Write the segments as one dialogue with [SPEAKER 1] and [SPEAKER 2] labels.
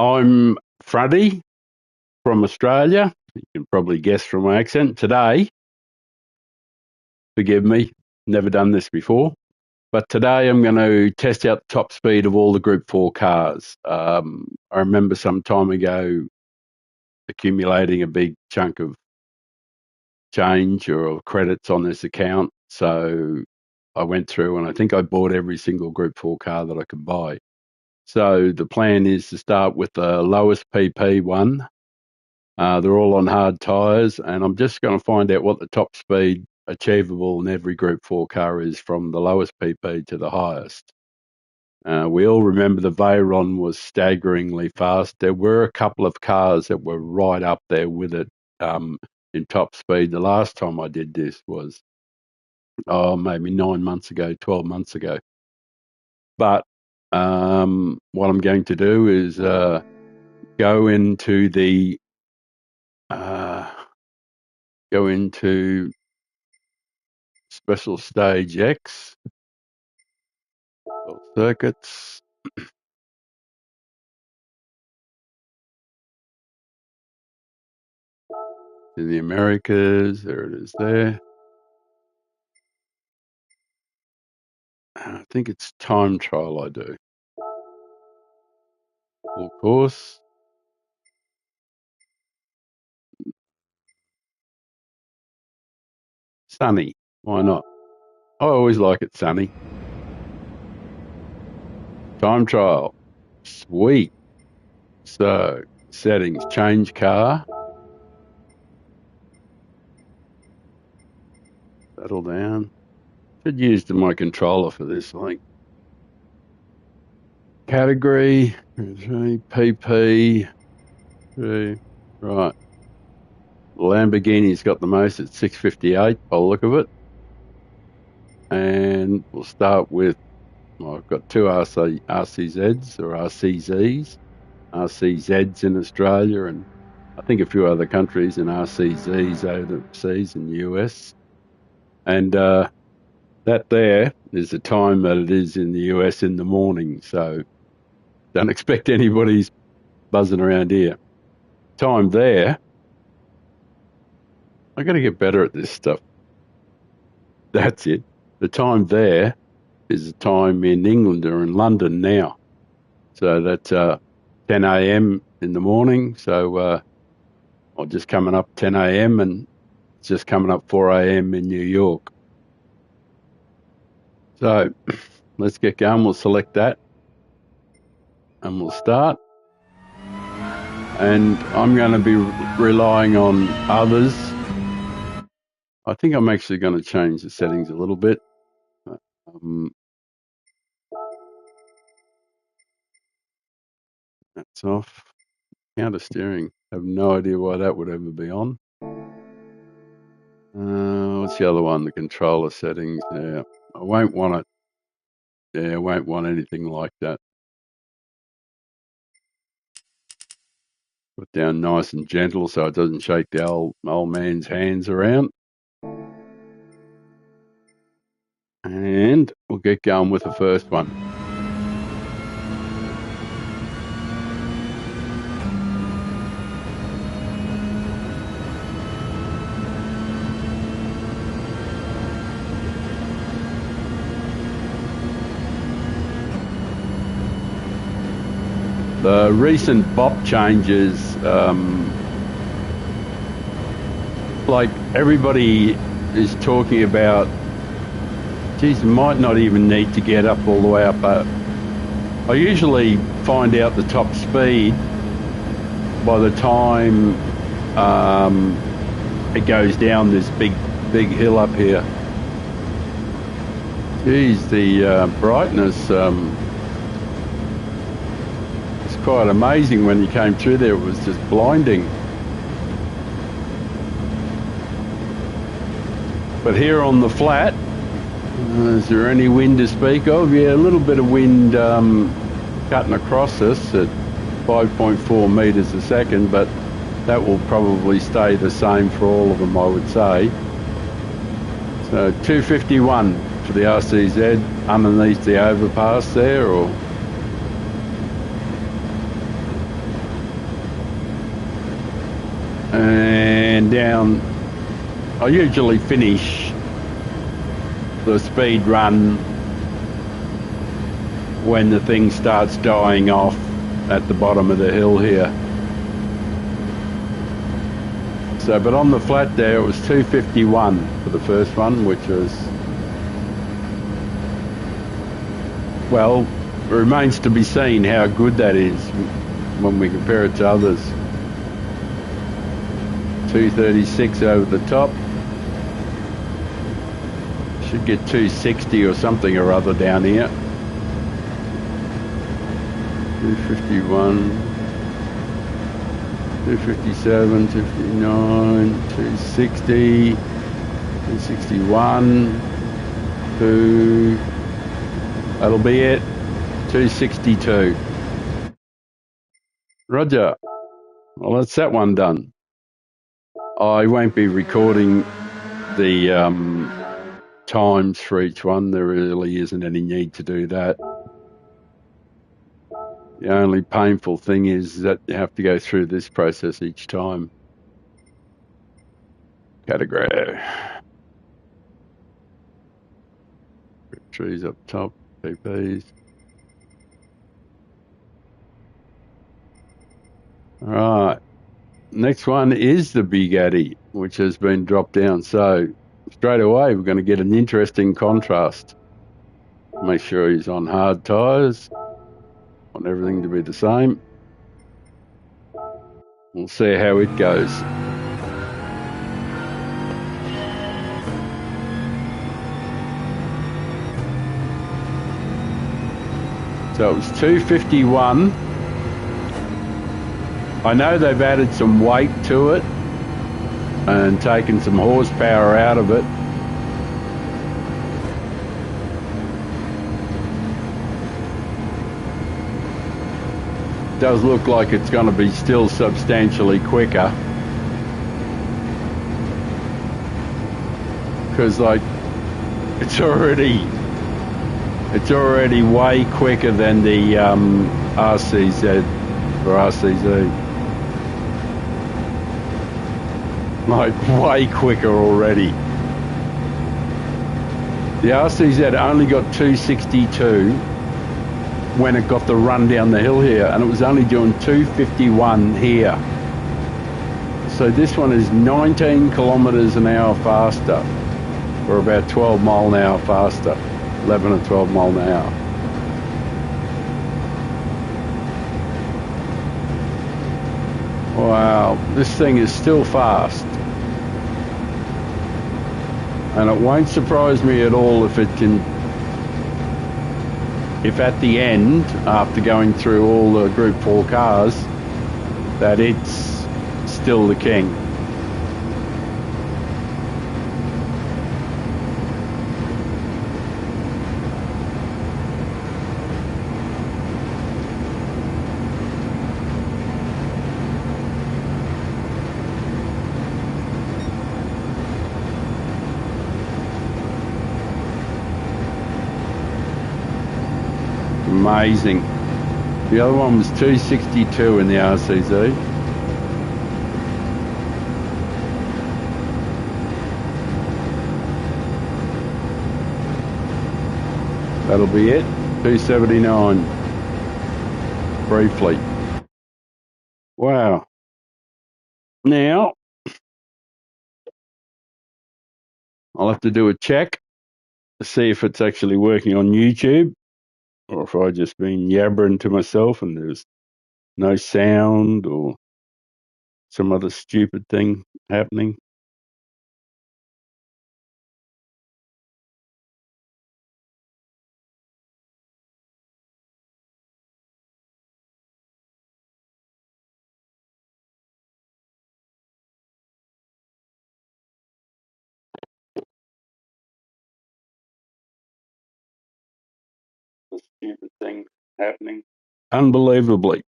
[SPEAKER 1] I'm Fronty from Australia. You can probably guess from my accent. Today, forgive me, never done this before, but today I'm going to test out the top speed of all the Group 4 cars. I remember some time ago accumulating a big chunk of change or credits on this account, so I went through and I think I bought every single Group 4 car that I could buy. So the plan is to start with the lowest PP one. They're all on hard tyres, and I'm just going to find out what the top speed achievable in every Group 4 car is from the lowest PP to the highest. We all remember the Veyron was staggeringly fast. There were a couple of cars that were right up there with it in top speed. The last time I did this was, maybe 9 months ago, 12 months ago. But what I'm going to do is go into Special Stage X, circuits, in the Americas, there it is there. I think it's time trial I do. Full course. Sunny, why not? I always like it sunny. Time trial, sweet. So, settings, change car. Settle down. Should use my controller for this, like. Category, PP, right. Lamborghini's got the most at 658 by the look of it. And we'll start with, I've got two RCZs or RCZs, RCZs in Australia, and I think a few other countries, and RCZs overseas in the US. And that there is the time that it is in the US in the morning, so don't expect anybody's buzzing around here. Time there, I got to get better at this stuff. That's it. The time there is the time in England or in London now. So that's 10 a.m. in the morning. So I'm just coming up 10 a.m. and it's just coming up 4 a.m. in New York. So let's get going. We'll select that and we'll start. And I'm going to be relying on others. I think I'm actually going to change the settings a little bit. That's off. Counter steering. I have no idea why that would ever be on. What's the other one? The controller settings. Yeah, I won't want it. Yeah, I won't want anything like that. Put it down nice and gentle so it doesn't shake the old man's hands around. And we'll get going with the first one. The recent BOP changes, like everybody is talking about, geez, might not even need to get up all the way up. But I usually find out the top speed by the time it goes down this big hill up here. Geez, the brightness it's quite amazing. When you came through there, it was just blinding. But here on the flat, is there any wind to speak of? Yeah, a little bit of wind cutting across us at 5.4 metres a second, but that will probably stay the same for all of them, I would say. So 251 for the RCZ underneath the overpass there, or And down, I usually finish the speed run when the thing starts dying off at the bottom of the hill here. So, but on the flat there, it was 251 for the first one, which was, well, it remains to be seen how good that is when we compare it to others. 236 over the top. Should get 260 or something or other down here. 251. 257, 259, 260, 261, that'll be it, 262. Roger. Well, that's that one done. I won't be recording the times for each one. There really isn't any need to do that. The only painful thing is that you have to go through this process each time. Category. Trees up top, PPs. All right. Next one is the Big Addy, which has been dropped down. So straight away, we're going to get an interesting contrast. Make sure he's on hard tyres. Want everything to be the same. We'll see how it goes. So it was 251. I know they've added some weight to it and taken some horsepower out of it. Does look like it's going to be still substantially quicker, because like it's already way quicker than the RCZ or RCZ, like way quicker already. The RCZ only got 262 when it got the run down the hill here, and it was only doing 251 here. So this one is 19 kilometres an hour faster, or about 12 mile an hour faster, 11 or 12 mile an hour. Wow, this thing is still fast. And it won't surprise me at all if at the end, after going through all the Group 4 cars, that it's still the king. Amazing. The other one was 262 in the RCZ. That'll be it. 279. Briefly. Wow. Now, I'll have to do a check to see if it's actually working on YouTube, or if I've just been yabbering to myself and there's no sound or some other stupid thing happening. The stupid thing happening. Unbelievably,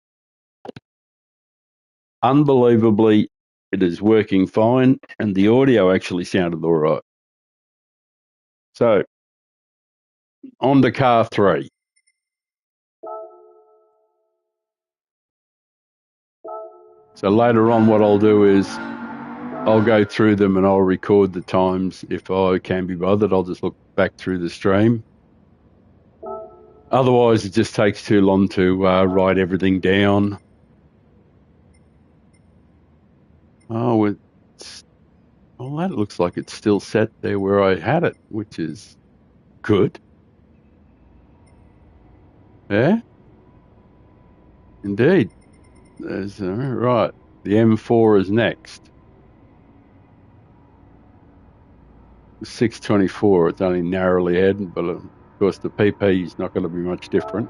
[SPEAKER 1] it is working fine, and the audio actually sounded all right. So, on to car 3. So later on what I'll do is I'll go through them and I'll record the times. If I can be bothered, I'll just look back through the stream. Otherwise, it just takes too long to write everything down. Oh, well, that looks like it's still set there where I had it, which is good. Yeah, indeed. There's right. The M4 is next. 624. It's only narrowly ahead, but of course the PP is not going to be much different.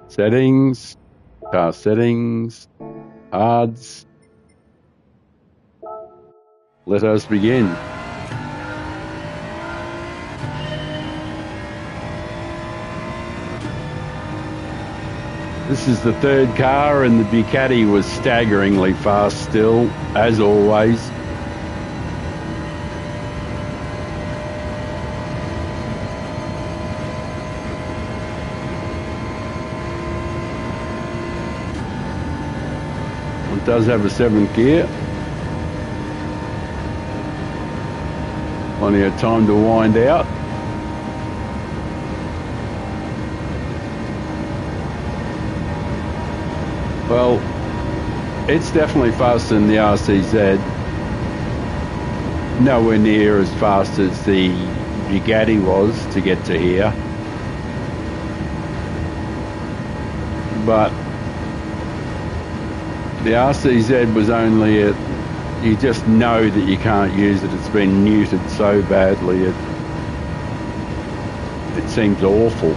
[SPEAKER 1] Settings, car settings, hards. Let us begin. This is the third car, and the Ducati was staggeringly fast still, as always. It does have a 7th gear. Plenty of time to wind out. Well, it's definitely faster than the RCZ. Nowhere near as fast as the Bugatti was to get to here. But the RCZ was only at, you just know that you can't use it. It's been neutered so badly. It seems awful.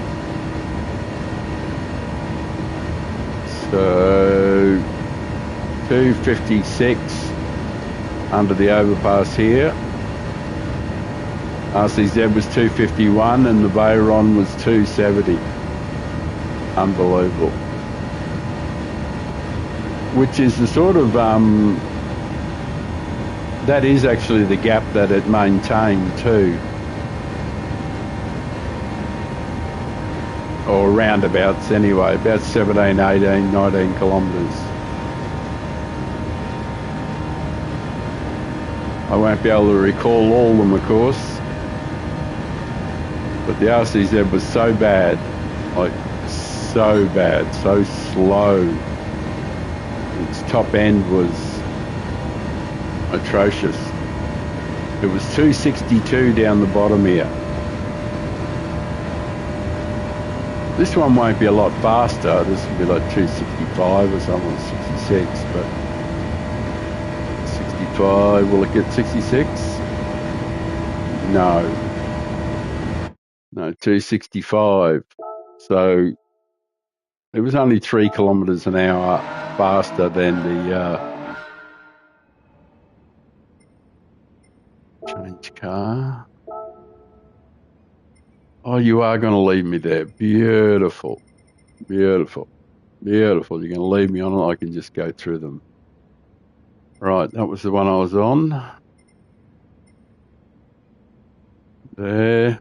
[SPEAKER 1] So 256 under the overpass here. RCZ was 251 and the Bayron was 270. Unbelievable. Which is the sort of, that is actually the gap that it maintained too. Or roundabouts anyway, about 17, 18, 19 kilometres. I won't be able to recall all of them, of course, but the RCZ was so bad, like so bad, so slow. Its top end was atrocious. It was 262 down the bottom here. This one won't be a lot faster. This will be like 265 or something, 66, but 65, will it get 66? No. No, 265. So it was only 3 kilometres an hour faster than the change car. Oh, you are going to leave me there. Beautiful, beautiful, beautiful. You're going to leave me on it. I can just go through them. Right, that was the one I was on. There.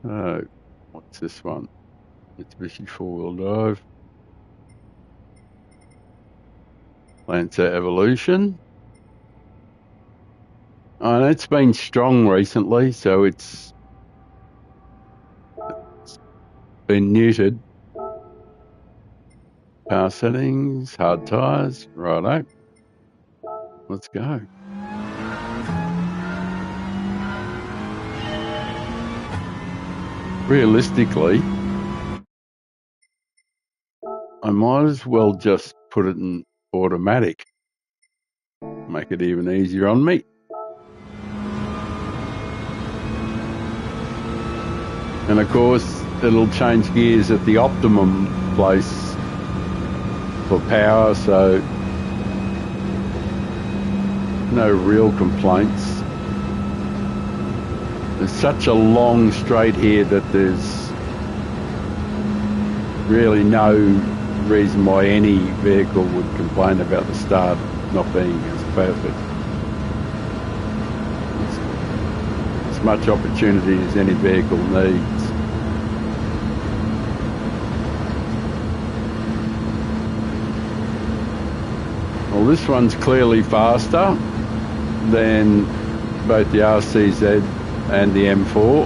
[SPEAKER 1] Oh, what's this one? Mitsubishi 4-wheel drive. Lancer Evolution. And it's been strong recently, so it's been neutered. Car settings, hard tyres, righto. Let's go. Realistically, I might as well just put it in automatic. Make it even easier on me. And of course, it'll change gears at the optimum place for power, so no real complaints. There's such a long straight here that there's really no reason why any vehicle would complain about the start not being as perfect. As much opportunity as any vehicle needs. Well, this one's clearly faster than both the RCZ and the M4,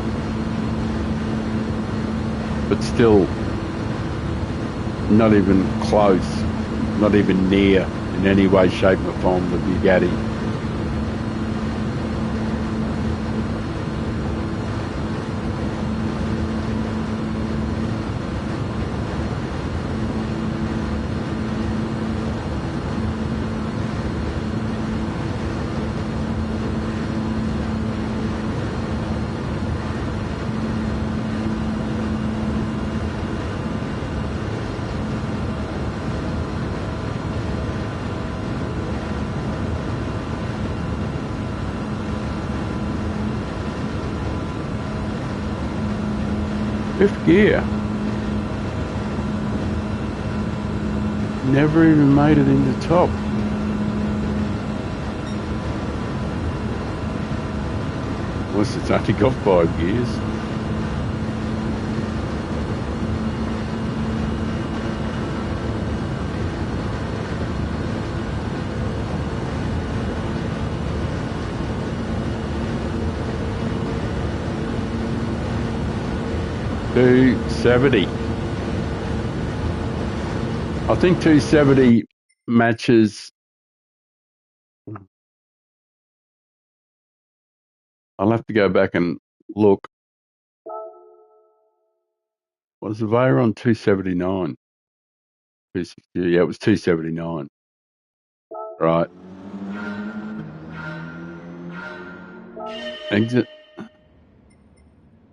[SPEAKER 1] but still not even close, not even near in any way, shape or form the Bugatti. Fifth gear. Never even made it in the top. Unless it's only got 5 gears. $270. I think 270 matches. I'll have to go back and look. Was the Veyron 279? 260, yeah, it was 279. Right. Exit.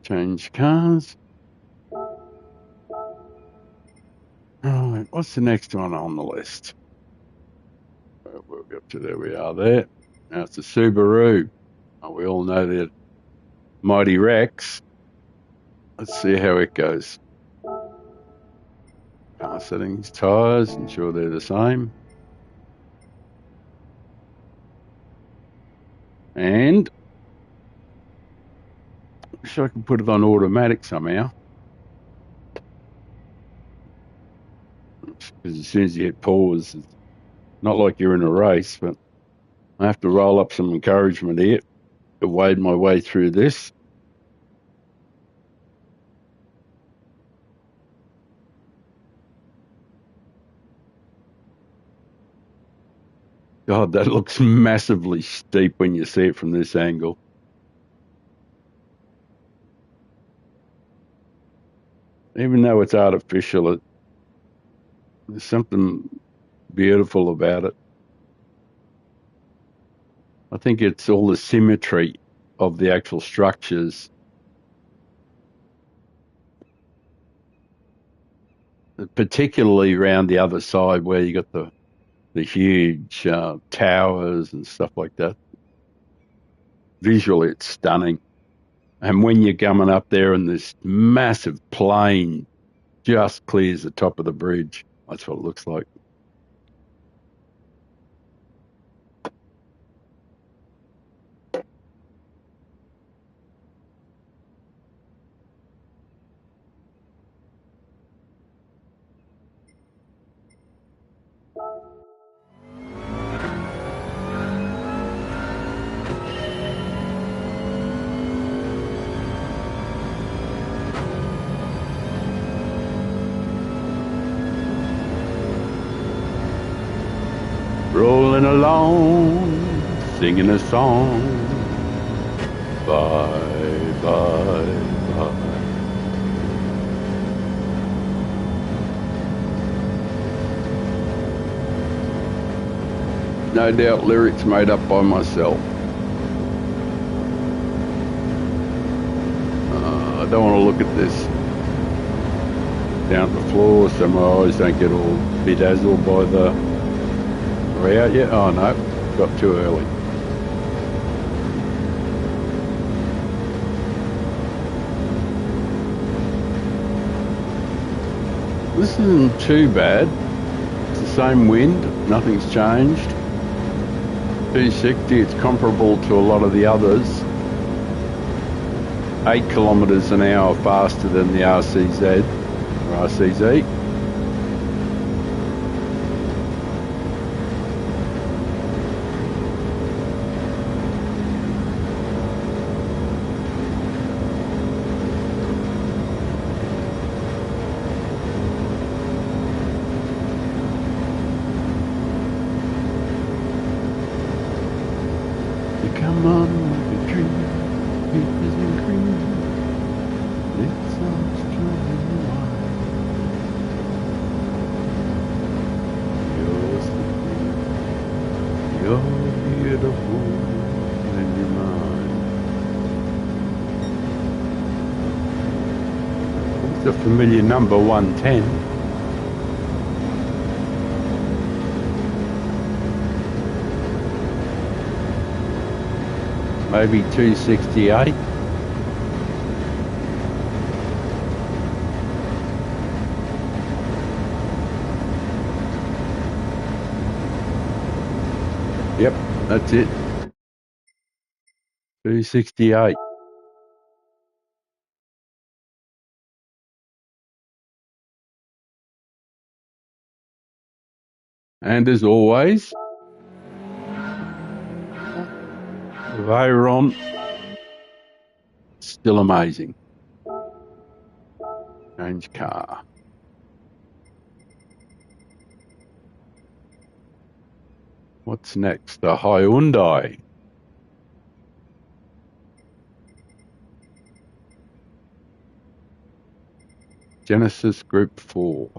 [SPEAKER 1] Change cars. Right, what's the next one on the list? We'll go up to there. We are there. Now it's a Subaru. Oh, we all know the Mighty Rex. Let's see how it goes. Car settings, tyres, ensure they're the same. And wish I could put it on automatic somehow. Because as soon as you hit pause, it's not like you're in a race, but I have to roll up some encouragement here to wade my way through this. God, that looks massively steep when you see it from this angle. Even though it's artificial, there's something beautiful about it. I think it's all the symmetry of the actual structures, particularly around the other side where you got the huge towers and stuff like that. Visually, it's stunning. And when you're coming up there and this massive plane just clears the top of the bridge, that's what it looks like. Rolling along, singing a song. Bye, bye, bye. No doubt lyrics made up by myself. I don't want to look at this down at the floor so my eyes don't get all bedazzled by the... Are we out yet? Oh no, got too early. This isn't too bad. It's the same wind, nothing's changed. 260, it's comparable to a lot of the others. 8 kilometres an hour faster than the RCZ or RCZ. come on like a dream, peaches and cream. It's so strong and wide. You're supreme, you're beautiful, and you're mine. It's a familiar number, 110. Maybe 268. Yep, that's it. 268. And as always, Veyron, still amazing. Change car. What's next? The Hyundai. Genesis Group 4.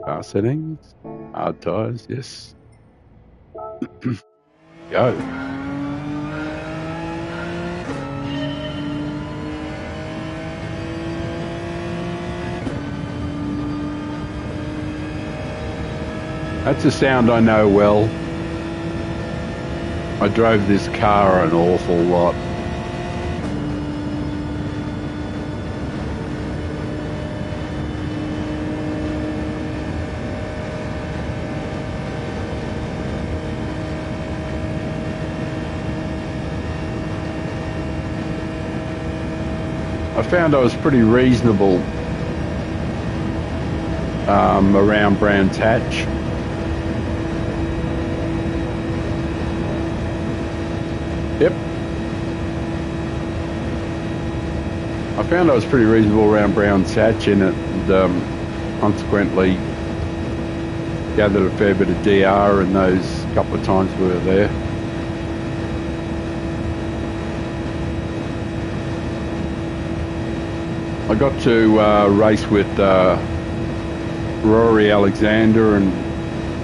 [SPEAKER 1] Car settings. Hard tires, yes. Go. That's a sound I know well. I drove this car an awful lot. I found I was pretty reasonable around Brands Hatch. Yep. I found I was pretty reasonable around Brands Hatch in it, and consequently gathered a fair bit of DR in those couple of times we were there. I got to race with Rory Alexander and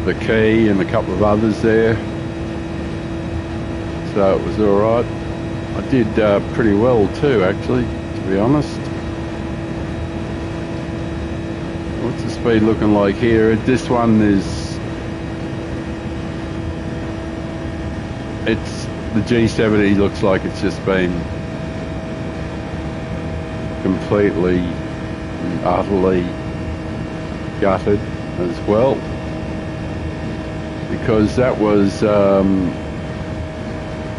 [SPEAKER 1] the Key and a couple of others there, so it was all right. I did pretty well too, actually, to be honest. What's the speed looking like here? This one is, it's the G70 looks like it's just been completely and utterly gutted as well, because that was I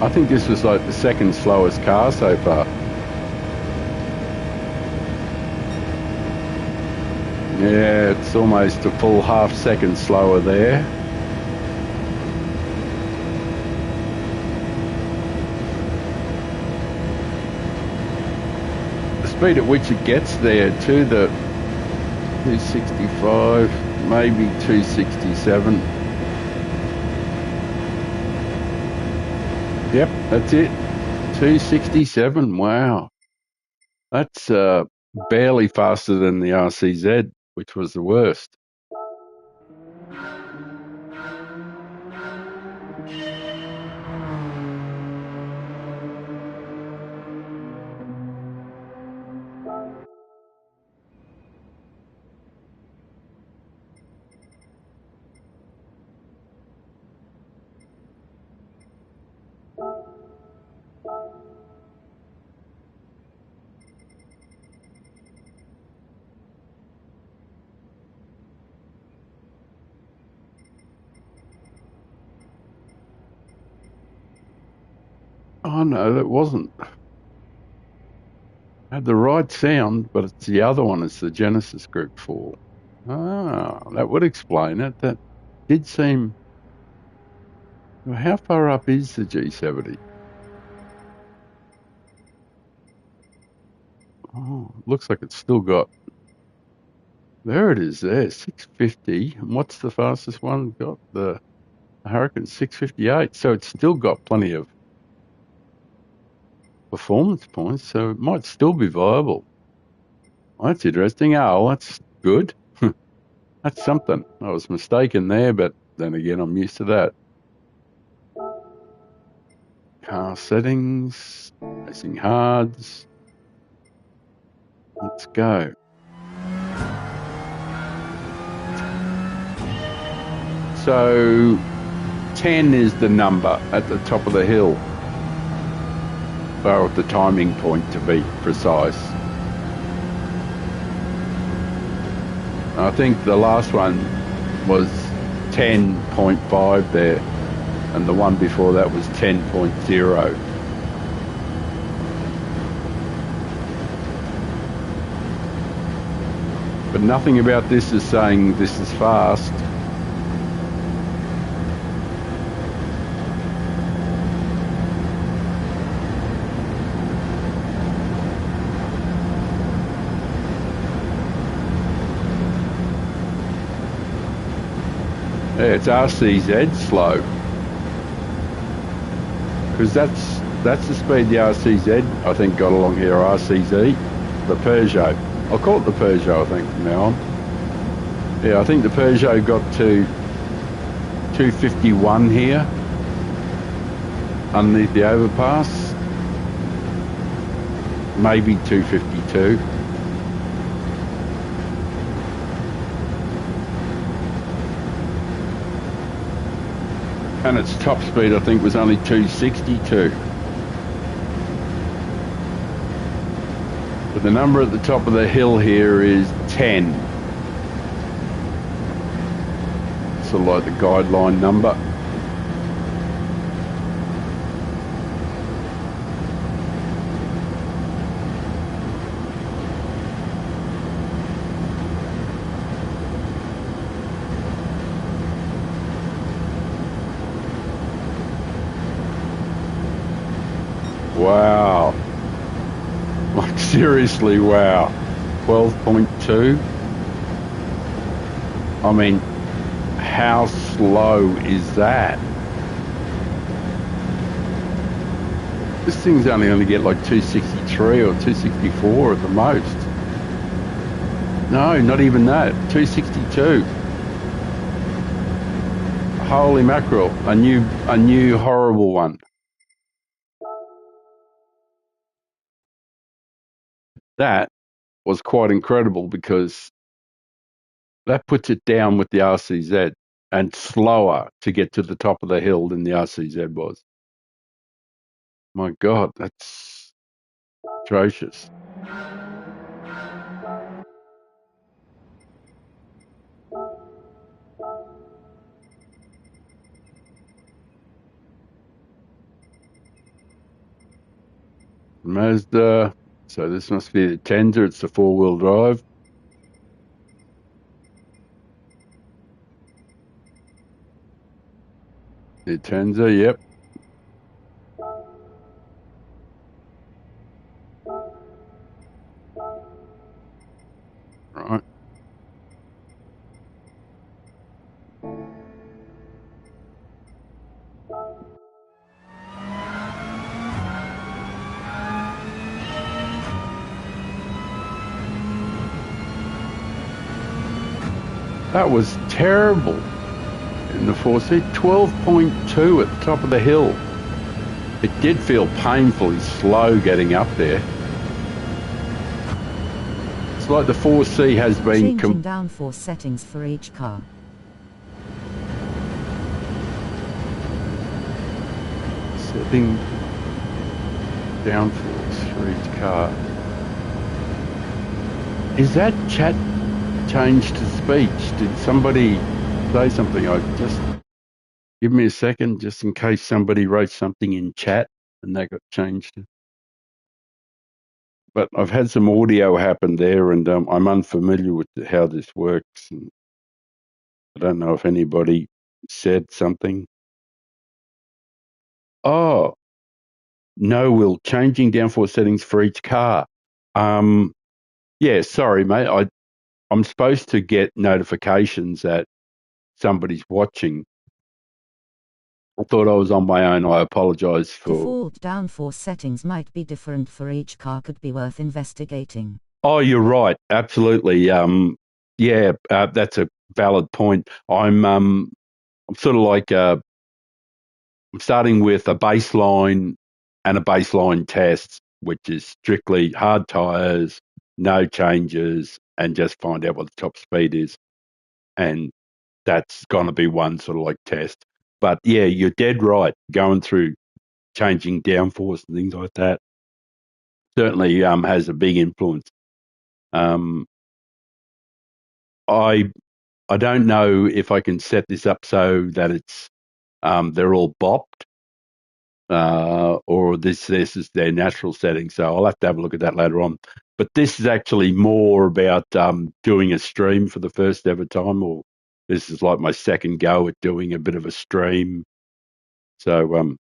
[SPEAKER 1] think this was like the second slowest car so far. Yeah, it's almost a full half second slower there. The speed at which it gets there to the 265, maybe 267. Yep, that's it. 267, wow. That's barely faster than the RCZ, which was the worst. Oh no, that wasn't. Had the right sound, but it's the other one. It's the Genesis Group 4. Ah, that would explain it. That did seem. How far up is the G70? Oh, looks like it's still got There it is there, 650. And what's the fastest one got? The Hurricane 658. So it's still got plenty of performance points, so it might still be viable. Well, that's interesting. Oh, that's good. That's something. I was mistaken there, but then again, I'm used to that. Car settings, racing hards. Let's go. So 10 is the number at the top of the hill, or at the timing point to be precise. I think the last one was 10.5 there, and the one before that was 10.0. But nothing about this is saying this is fast. Yeah, it's RCZ slow, because that's the speed the RCZ I think got along here. RCZ, the Peugeot. I'll call it the Peugeot, I think, from now on. Yeah, I think the Peugeot got to 251 here underneath the overpass, maybe 252. And its top speed, I think, was only 262. But the number at the top of the hill here is 10. Sort of like the guideline number. Wow. Like, seriously, wow. 12.2. I mean, how slow is that? This thing's only going to get like 263 or 264 at the most. No, not even that. 262. Holy mackerel. A new horrible one. That was quite incredible, because that puts it down with the RCZ and slower to get to the top of the hill than the RCZ was. My God, that's atrocious. Mazda, so this must be the Tenza, it's the four-wheel drive. The Tenza, yep. Right. That was terrible in the 4C. 12.2 at the top of the hill. It did feel painfully slow getting up there. It's like the 4C has been...
[SPEAKER 2] Changing downforce settings for each car.
[SPEAKER 1] Setting downforce for each car. Is that chat changed to speech? Did somebody say something? Just give me a second, just in case somebody wrote something in chat and that got changed. But I've had some audio happen there, and I'm unfamiliar with how this works. And I don't know if anybody said something. Oh, no, Will, changing downforce settings for each car. Yeah, sorry, mate. I'm supposed to get notifications that somebody's watching. I thought I was on my own. I apologise for.
[SPEAKER 2] Default downforce settings might be different for each car, could be worth investigating.
[SPEAKER 1] Oh, you're right. Absolutely. Yeah, that's a valid point. I'm sort of like I'm starting with a baseline and a baseline test, which is strictly hard tyres, no changes, and just find out what the top speed is. And that's going to be one sort of like test. But yeah, you're dead right. Going through changing downforce and things like that certainly has a big influence. Um, I I don't know if I can set this up so that it's they're all bopped or this is their natural setting. So I'll have to have a look at that later on. But this is actually more about doing a stream for the first ever time, or this is like my second go at doing a bit of a stream. So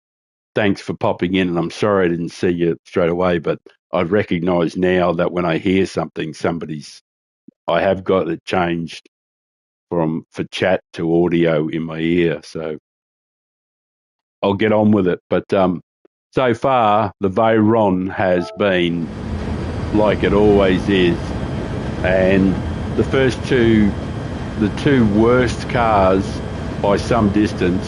[SPEAKER 1] thanks for popping in, and I'm sorry I didn't see you straight away, but I recognise now that when I hear something, I have got it changed for chat to audio in my ear. So I'll get on with it. But so far, the Veyron has been like it always is. And the two worst cars by some distance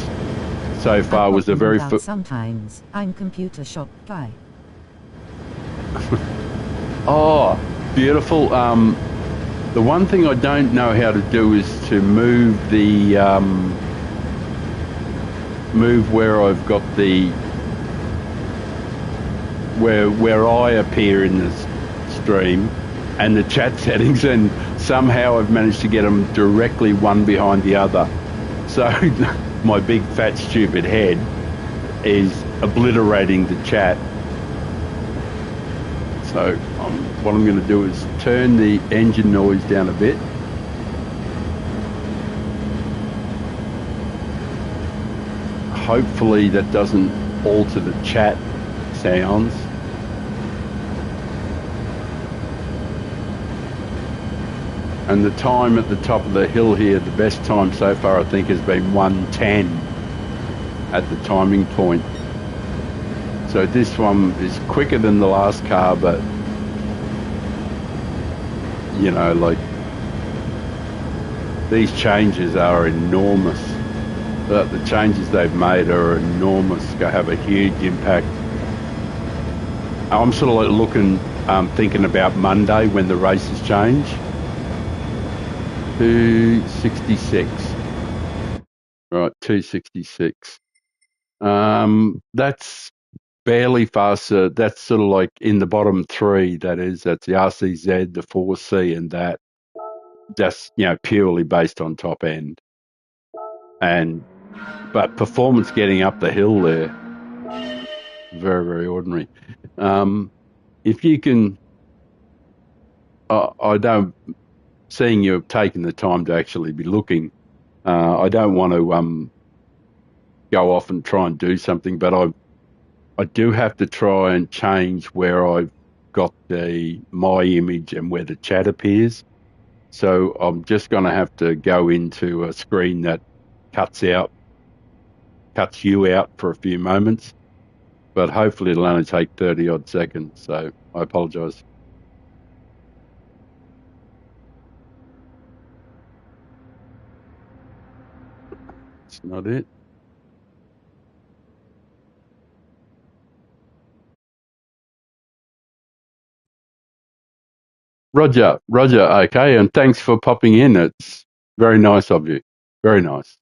[SPEAKER 1] so far was the very first.
[SPEAKER 2] Sometimes I'm computer shop guy.
[SPEAKER 1] Oh, beautiful. The one thing I don't know how to do is to move move where I've got the where I appear in the stream and the chat settings, and somehow I've managed to get them directly one behind the other. So my big fat stupid head is obliterating the chat. So what I'm going to do is turn the engine noise down a bit. Hopefully that doesn't alter the chat sounds. And the time at the top of the hill here, the best time so far I think has been 1:10 at the timing point. So this one is quicker than the last car, but you know, like these changes are enormous. The changes they've made are enormous, have a huge impact. I'm sort of like looking, thinking about Monday when the races change. 266. Right, 266. That's barely faster. That's sort of like in the bottom three. That's the RCZ, the 4C, and that. That's purely based on top end. But performance getting up the hill there, very very ordinary. If you can, I don't. Seeing you've taken the time to actually be looking, I don't want to go off and try and do something, but I do have to try and change where I've got my image and where the chat appears. So I'm just going to have to go into a screen that cuts you out for a few moments, but hopefully it'll only take 30 odd seconds. So I apologise. It's not it. Roger, okay, and thanks for popping in. It's very nice of you. Very nice.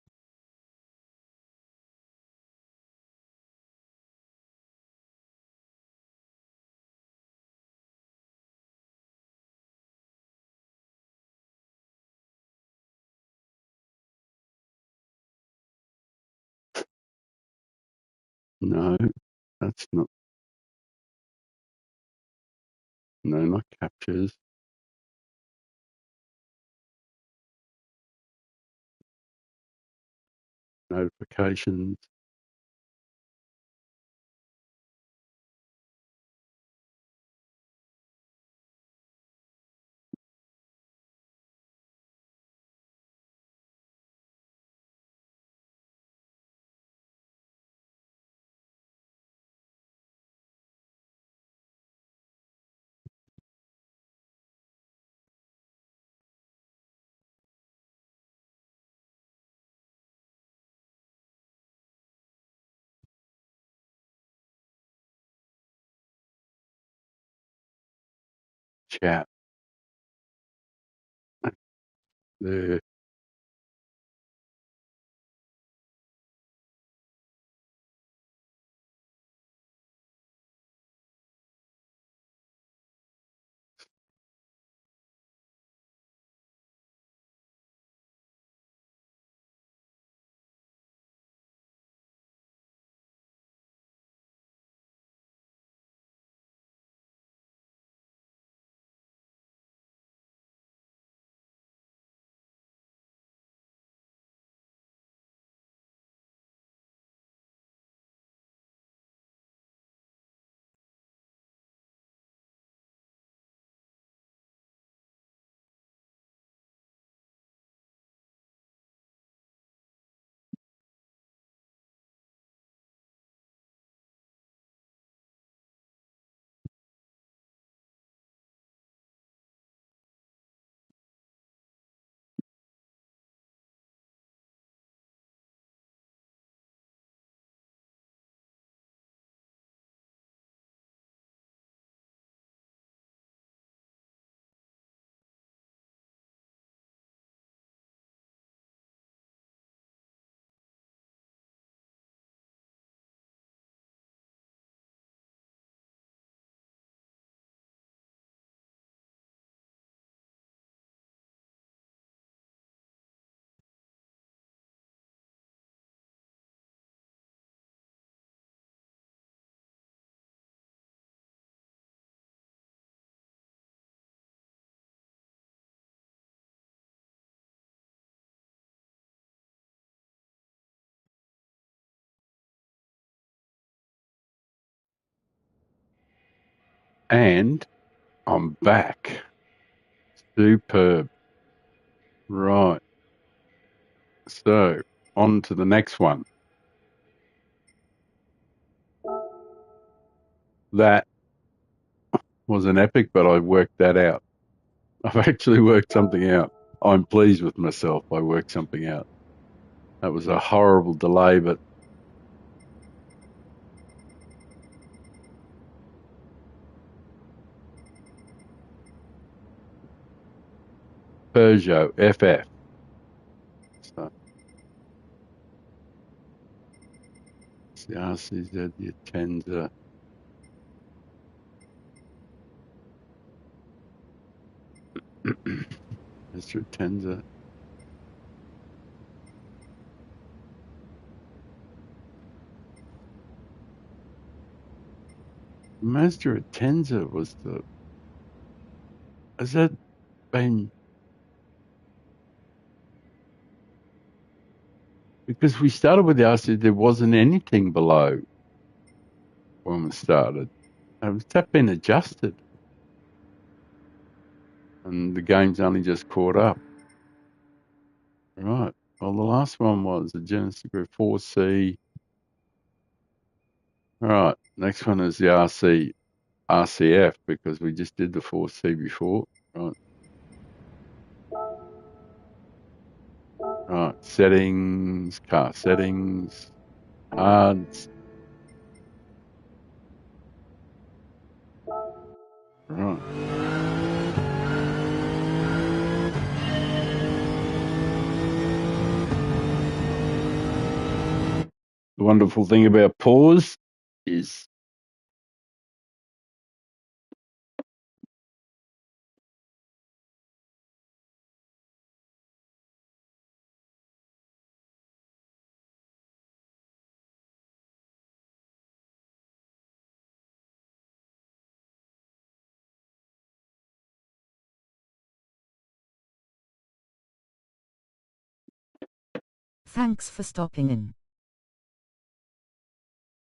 [SPEAKER 1] No, that's not. No, not captures. Notifications. chat. There. And I'm back. Superb. Right. So on to the next one. That was an epic, but I worked that out. I've actually worked something out. I'm pleased with myself. I worked something out. That was a horrible delay, but Peugeot FF. So it's the RCZ, the Atenza. Mr. Atenza. Mazda Atenza was the. Has that been? Because we started with the RC, there wasn't anything below when we started. Has that been adjusted? And the game's only just caught up. Right. Well, the last one was the Genesis Group 4C. All right. Next one is the RCF because we just did the 4C before. Right. Right. Settings, car settings, cards. Right. The wonderful thing about pause is
[SPEAKER 2] Thanks for stopping in.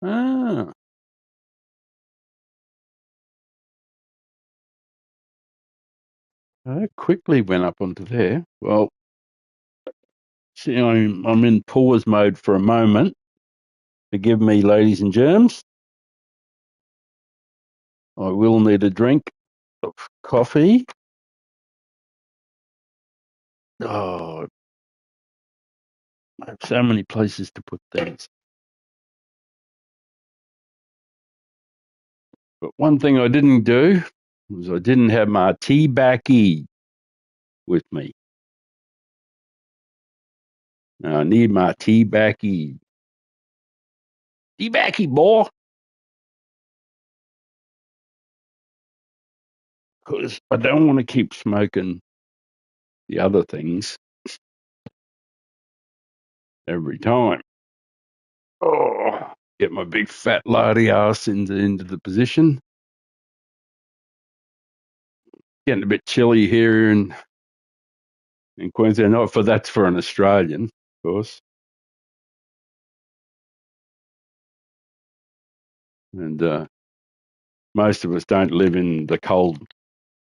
[SPEAKER 1] ah, I quickly went up onto there. Well, see, I'm in pause mode for a moment. Forgive me, ladies and germs. I will need a drink of coffee. Oh, I have so many places to put things. But one thing I didn't do was I didn't have my tea backy with me. I need my tea backy. Tea backy, boy. Because I don't want to keep smoking the other things every time. Oh, get my big fat lardy ass into the position. Getting a bit chilly here in Queensland. Not for that's for an Australian, of course. And most of us don't live in the cold,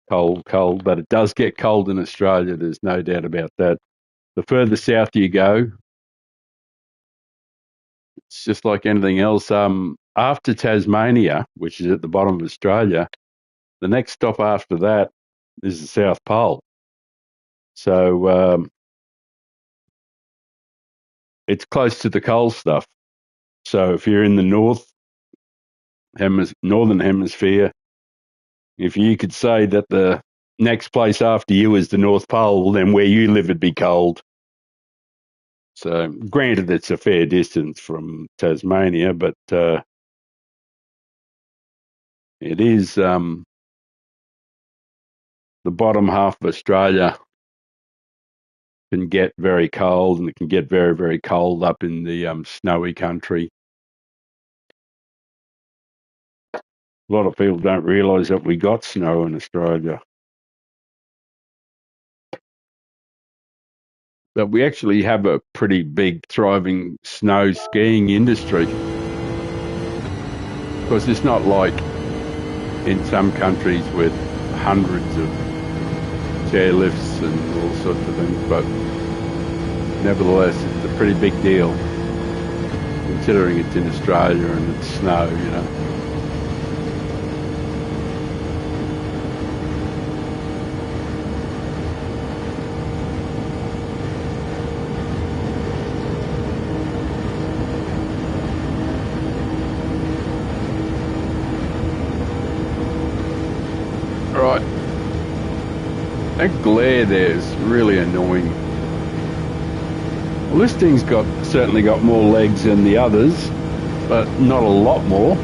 [SPEAKER 1] but it does get cold in Australia. There's no doubt about that. The further south you go, it's just like anything else. After Tasmania, which is at the bottom of Australia, the next stop after that is the South Pole. So it's close to the cold stuff. So if you're in the northern hemisphere, if you could say that the next place after you is the North Pole, then where you live would be cold. So granted, it's a fair distance from Tasmania, but it is the bottom half of Australia can get very cold, and it can get very, very cold up in the snowy country. A lot of people don't realise that we got snow in Australia. But we actually have a pretty big, thriving snow skiing industry. Because it's not like in some countries with hundreds of chairlifts and all sorts of things, but nevertheless, it's a pretty big deal considering it's in Australia and it's snow, you know. Right. That glare there is really annoying. Well, this thing's certainly got more legs than the others, but not a lot more.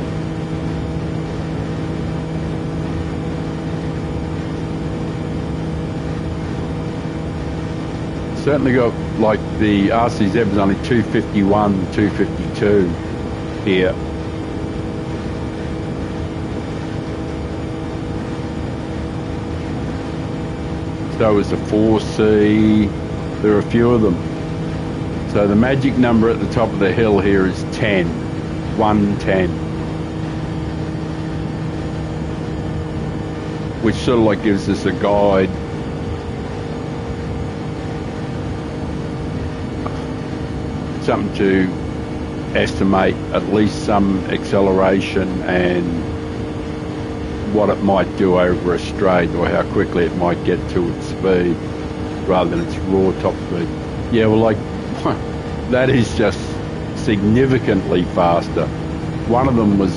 [SPEAKER 1] Certainly got, like, the RCZ was only 251, 252 here. So is the 4C. There are a few of them. So the magic number at the top of the hill here is 10, 110. Which sort of like gives us a guide. Something to estimate at least some acceleration and what it might do over a straight, or how quickly it might get to its speed rather than its raw top speed. Yeah, well, like, that is just significantly faster. One of them was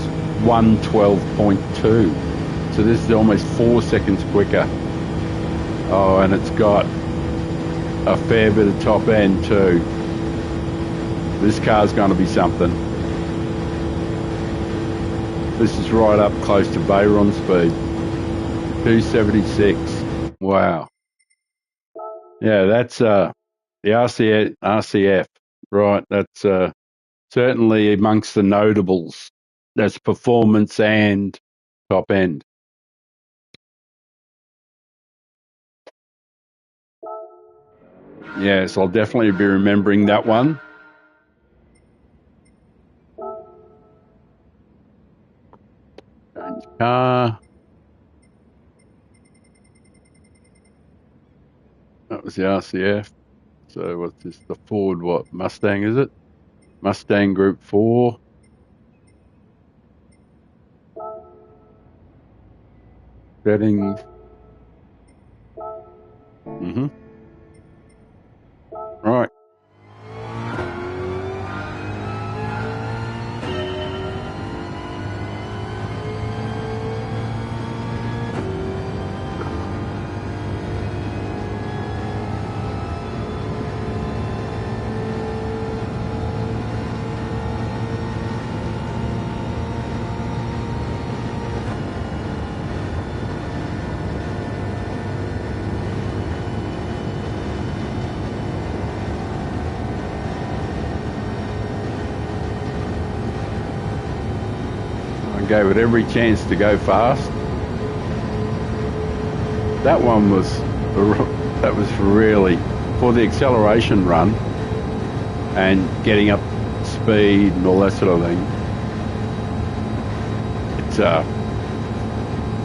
[SPEAKER 1] 112.2, so this is almost 4 seconds quicker. Oh, and it's got a fair bit of top end too. This car's going to be something. This is right up close to Bayron speed. 276. Wow. Yeah, that's the RCF. Right, that's certainly amongst the notables. That's performance and top end. Yes, I'll definitely be remembering that one. Change car. That was the RCF. So what's this? The Ford, what? Mustang, is it? Mustang Group 4. Settings. Right. gave it every chance to go fast. That one was really for the acceleration run and getting up speed and all that sort of thing. It's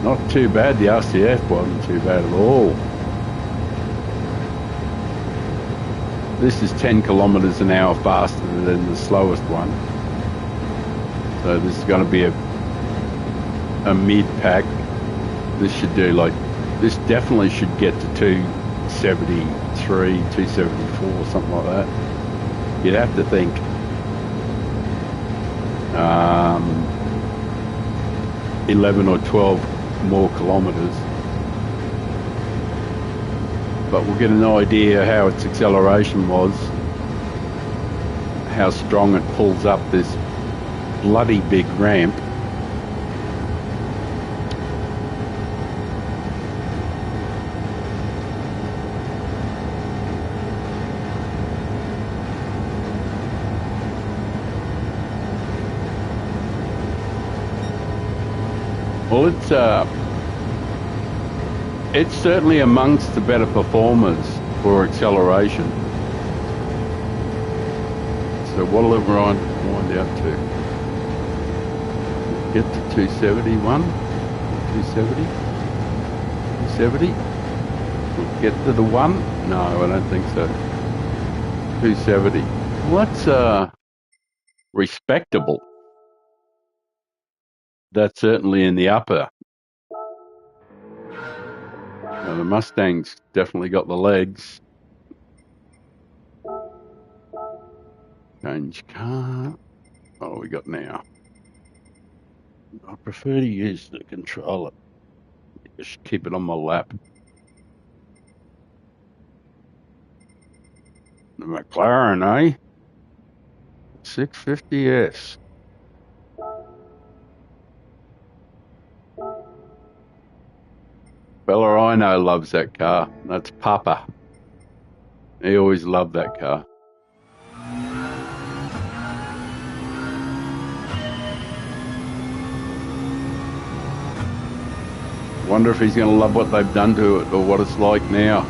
[SPEAKER 1] not too bad. The RCF wasn't too bad at all. This is 10 kilometres an hour faster than the slowest one. So this is going to be a mid-pack. This should do this definitely should get to 273, 274, something like that. You'd have to think. 11 or 12 more kilometres. But we'll get an idea how its acceleration was, how strong it pulls up this bloody big ramp. Well, it's certainly amongst the better performers for acceleration. So what'll it wind out to? Get to 271, 270, 270. We'll get to the 1? No, I don't think so. 270. Well, that's respectable. That's certainly in the upper. Now, the Mustang's definitely got the legs. Change car. What do we got now? I prefer to use the controller. Just keep it on my lap. The McLaren, eh? 650S. Fella I know loves that car. That's Papa. He always loved that car. Wonder if he's going to love what they've done to it or what it's like now.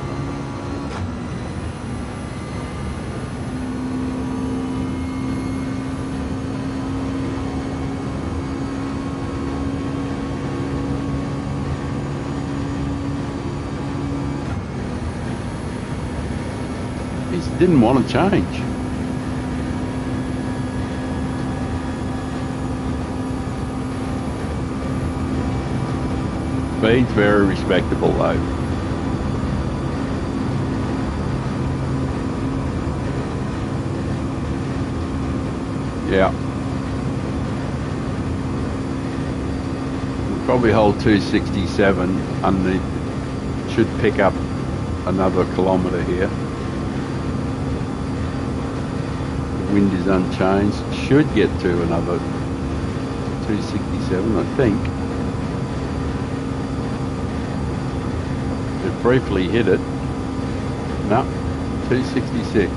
[SPEAKER 1] He didn't want to change. Speed's very respectable though. Yeah. We'll probably hold 267 underneath. Should pick up another kilometre here. The wind is unchanged. Should get to another 267, I think. It briefly hit it. No, 266.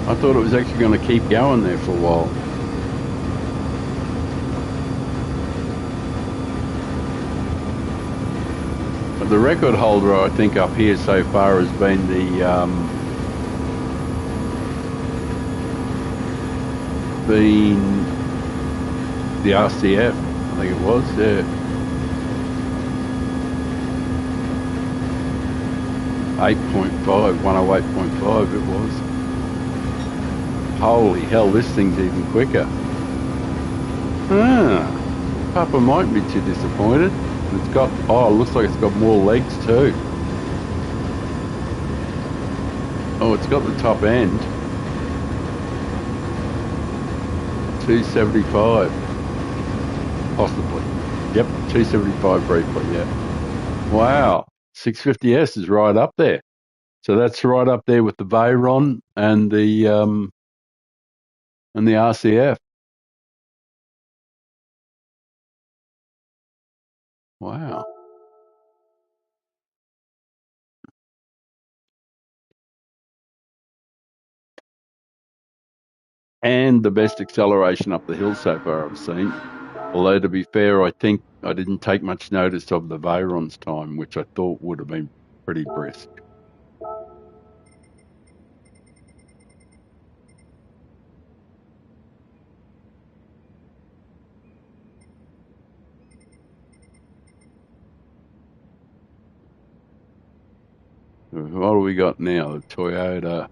[SPEAKER 1] I thought it was actually going to keep going there for a while. But the record holder, I think, up here so far has been the RCF, I think it was, yeah. 8.5, 108.5 it was. Holy hell, this thing's even quicker. Papa might be too disappointed. It's got, it looks like it's got more legs too. Oh, it's got the top end. 275. Possibly. Yep, 275 briefly, yeah. Wow. 650S is right up there. So that's right up there with the Veyron and the RCF. Wow. and the best acceleration up the hill so far I've seen. Although, to be fair, I think I didn't take much notice of the Veyron's time, which I thought would have been pretty brisk. What do we got now? The Toyota.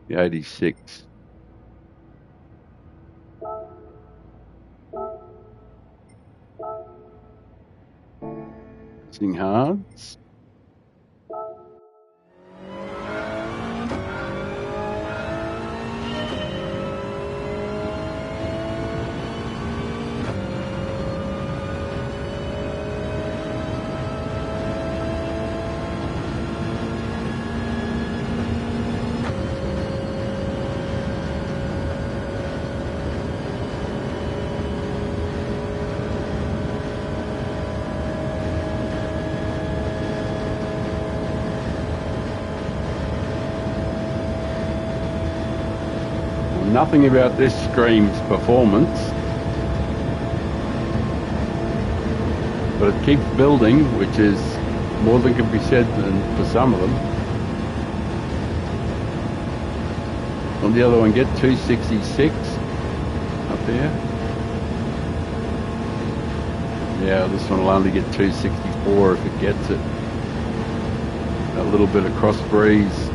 [SPEAKER 1] The 86. Racing Hards. Nothing about this screams performance, but it keeps building, which is more than can be said for some of them. On the other one, get 266 up there. Yeah, this one will only get 264 if it gets it. A little bit of cross breeze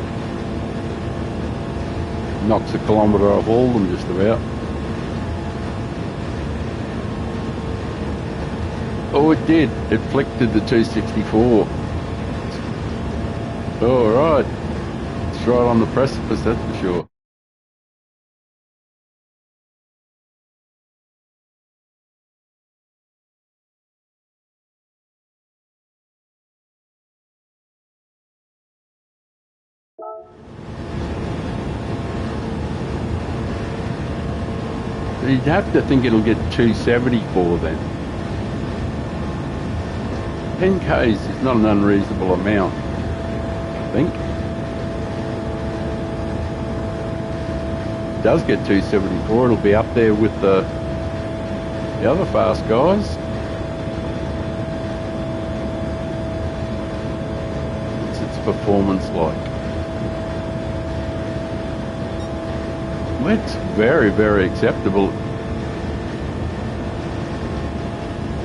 [SPEAKER 1] knocks a kilometre off all of them just about. Oh, it did. It flicked to the 264. All right. It's right on the precipice, that's for sure. You'd have to think it'll get 274 then. 10 Ks is not an unreasonable amount, I think. It does get 274, it'll be up there with the other fast guys. What's its performance like? Well, it's very, very acceptable.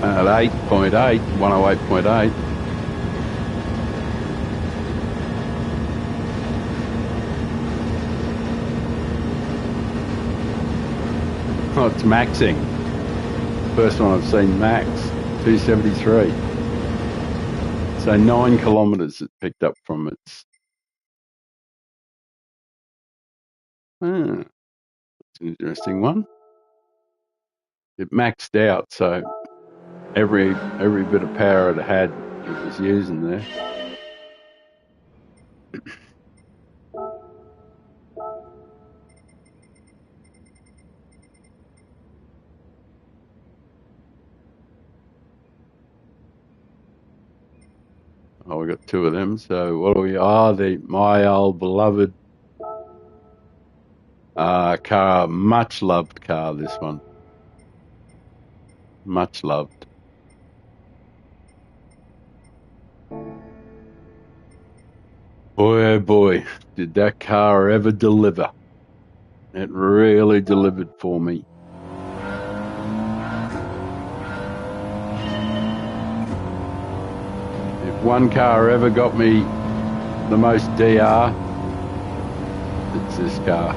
[SPEAKER 1] At 8.8, 108.8. Oh, it's maxing. First one I've seen max, 273. So 9 kilometres it picked up from its. That's an interesting one. It maxed out, so every bit of power it had, it was using there. Oh, we got two of them. So what are we? My old beloved car, much loved car. This one, much loved. Boy, oh boy, did that car ever deliver? It really delivered for me. If one car ever got me the most DR, it's this car.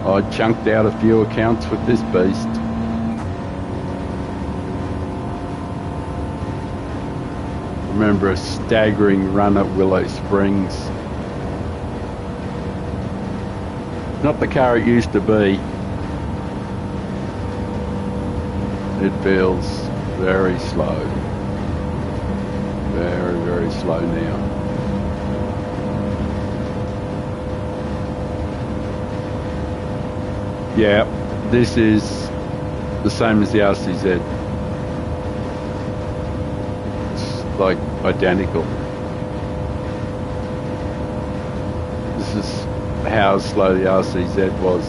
[SPEAKER 1] I chunked out a few accounts with this beast. I remember a staggering run at Willow Springs. Not the car it used to be. It feels very slow. Very, very slow now. Yeah, this is the same as the RCZ. It's like identical. This is how slow the RCZ was.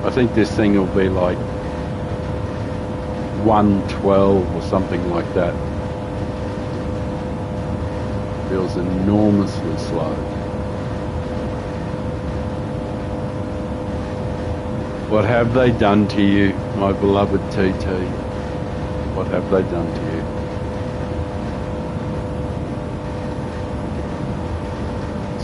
[SPEAKER 1] I think this thing will be like 112 or something like that. Feels enormously slow. What have they done to you, my beloved TT? What have they done to you?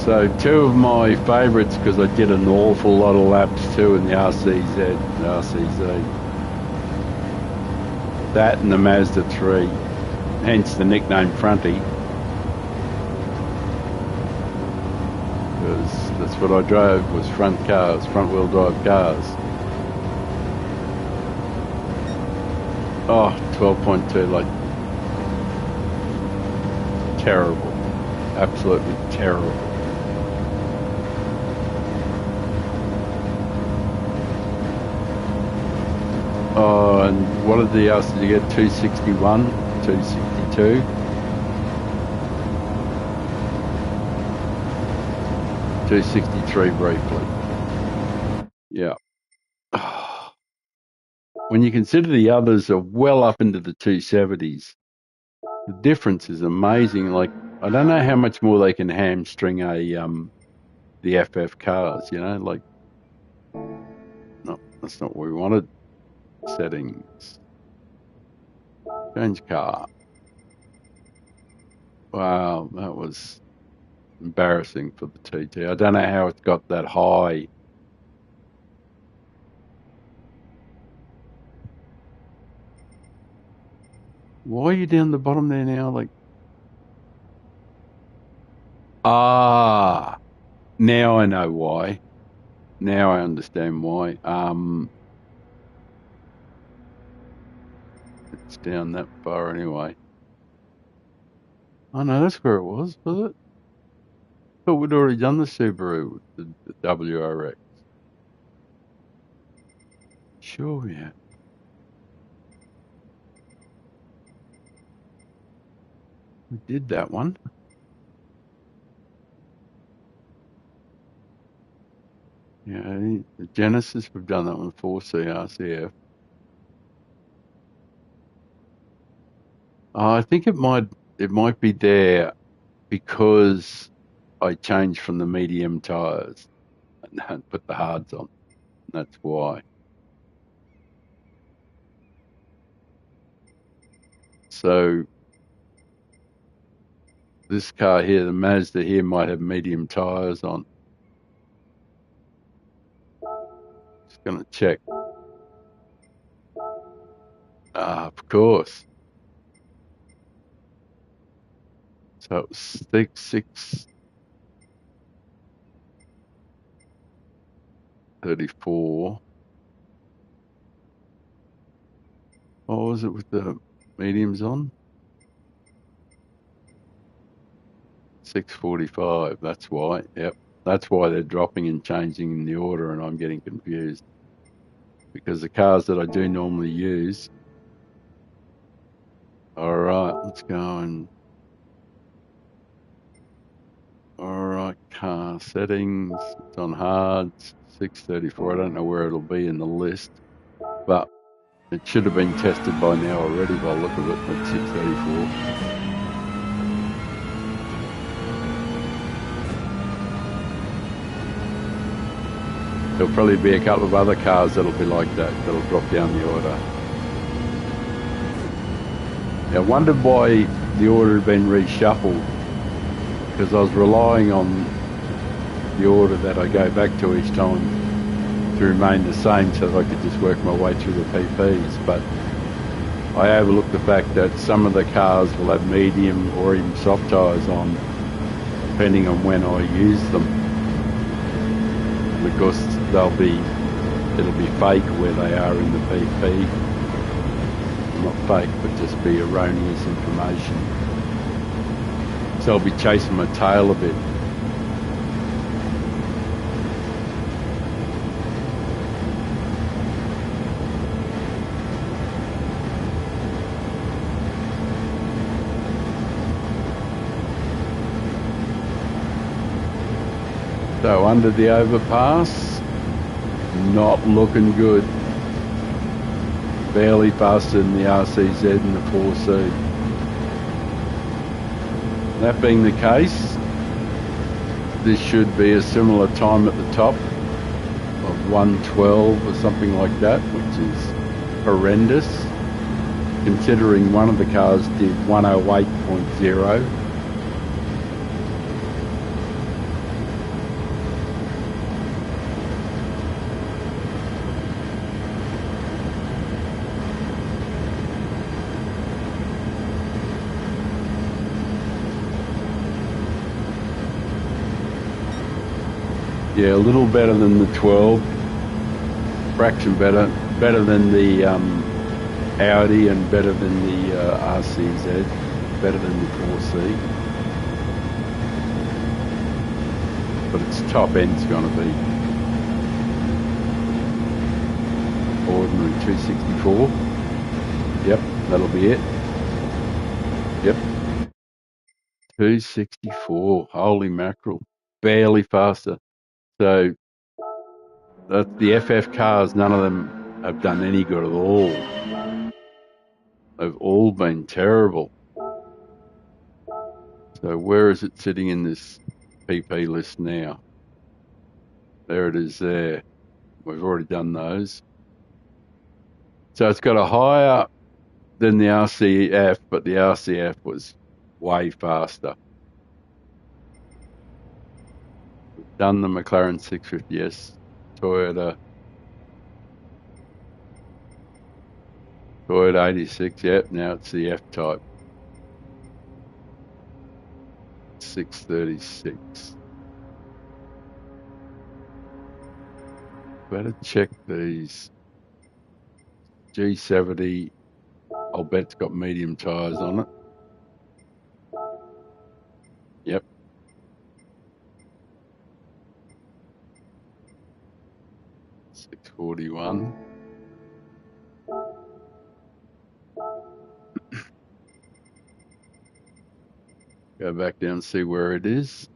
[SPEAKER 1] So two of my favourites, because I did an awful lot of laps too in the RCZ, the RCZ. That and the Mazda 3, hence the nickname Fronty. Because that's what I drove, was front cars, front wheel drive cars. Oh, 12.2, like terrible, absolutely terrible. Oh, and what did the else did you get? 261, 262. $263 briefly. Yeah. When you consider the others are well up into the 270s, the difference is amazing. Like, I don't know how much more they can hamstring the FF cars, you know, like, no, that's not what we wanted. Settings, change car. Wow, that was embarrassing for the TT. I don't know how it got that high. Why are you down the bottom there now? Like, now I know why. Now I understand why. It's down that far anyway. Oh no, that's where it was it? But we'd already done the Subaru, the WRX. Sure, yeah. We did that one. Yeah, the Genesis, we've done that one for CRCF. I think it might be there because I changed from the medium tyres and put the hards on. That's why. So this car here, the Mazda here, might have medium tyres on. Just going to check. Of course. So it was 634. What was it with the mediums on? 645. That's why. Yep. That's why they're dropping and changing in the order, and I'm getting confused. Because the cars that I do normally use. All right, let's go and. All right, car settings. It's on hards. 634. I don't know where it'll be in the list, but it should have been tested by now already by the look of it at 634. There'll probably be a couple of other cars that'll be like that, that'll drop down the order. I wondered why the order had been reshuffled, because I was relying on the order that I go back to each time to remain the same so that I could just work my way through the PPs. But I overlooked the fact that some of the cars will have medium or even soft tyres on, depending on when I use them, because it'll be fake where they are in the PP. Not fake, but just be erroneous information. So I'll be chasing my tail a bit. So under the overpass, not looking good. Barely faster than the RCZ and the 4C. That being the case, this should be a similar time at the top of 112 or something like that, which is horrendous, considering one of the cars did 108.0. Yeah, a little better than the 12, fraction better than the Audi and better than the RCZ, better than the 4C. But its top end's going to be ordinary 264. Yep, that'll be it. Yep, 264. Holy mackerel, barely faster. So that's the FF cars. None of them have done any good at all. They've all been terrible. So where is it sitting in this PP list now? There it is there. We've already done those. So it's got a higher than the RCF, but the RCF was way faster. We've done the McLaren 650S, Toyota 86. Yep, now it's the F-Type 636. Better check these. G70, I'll bet it's got medium tyres on it. Yep. $641. Go back down and see where it is.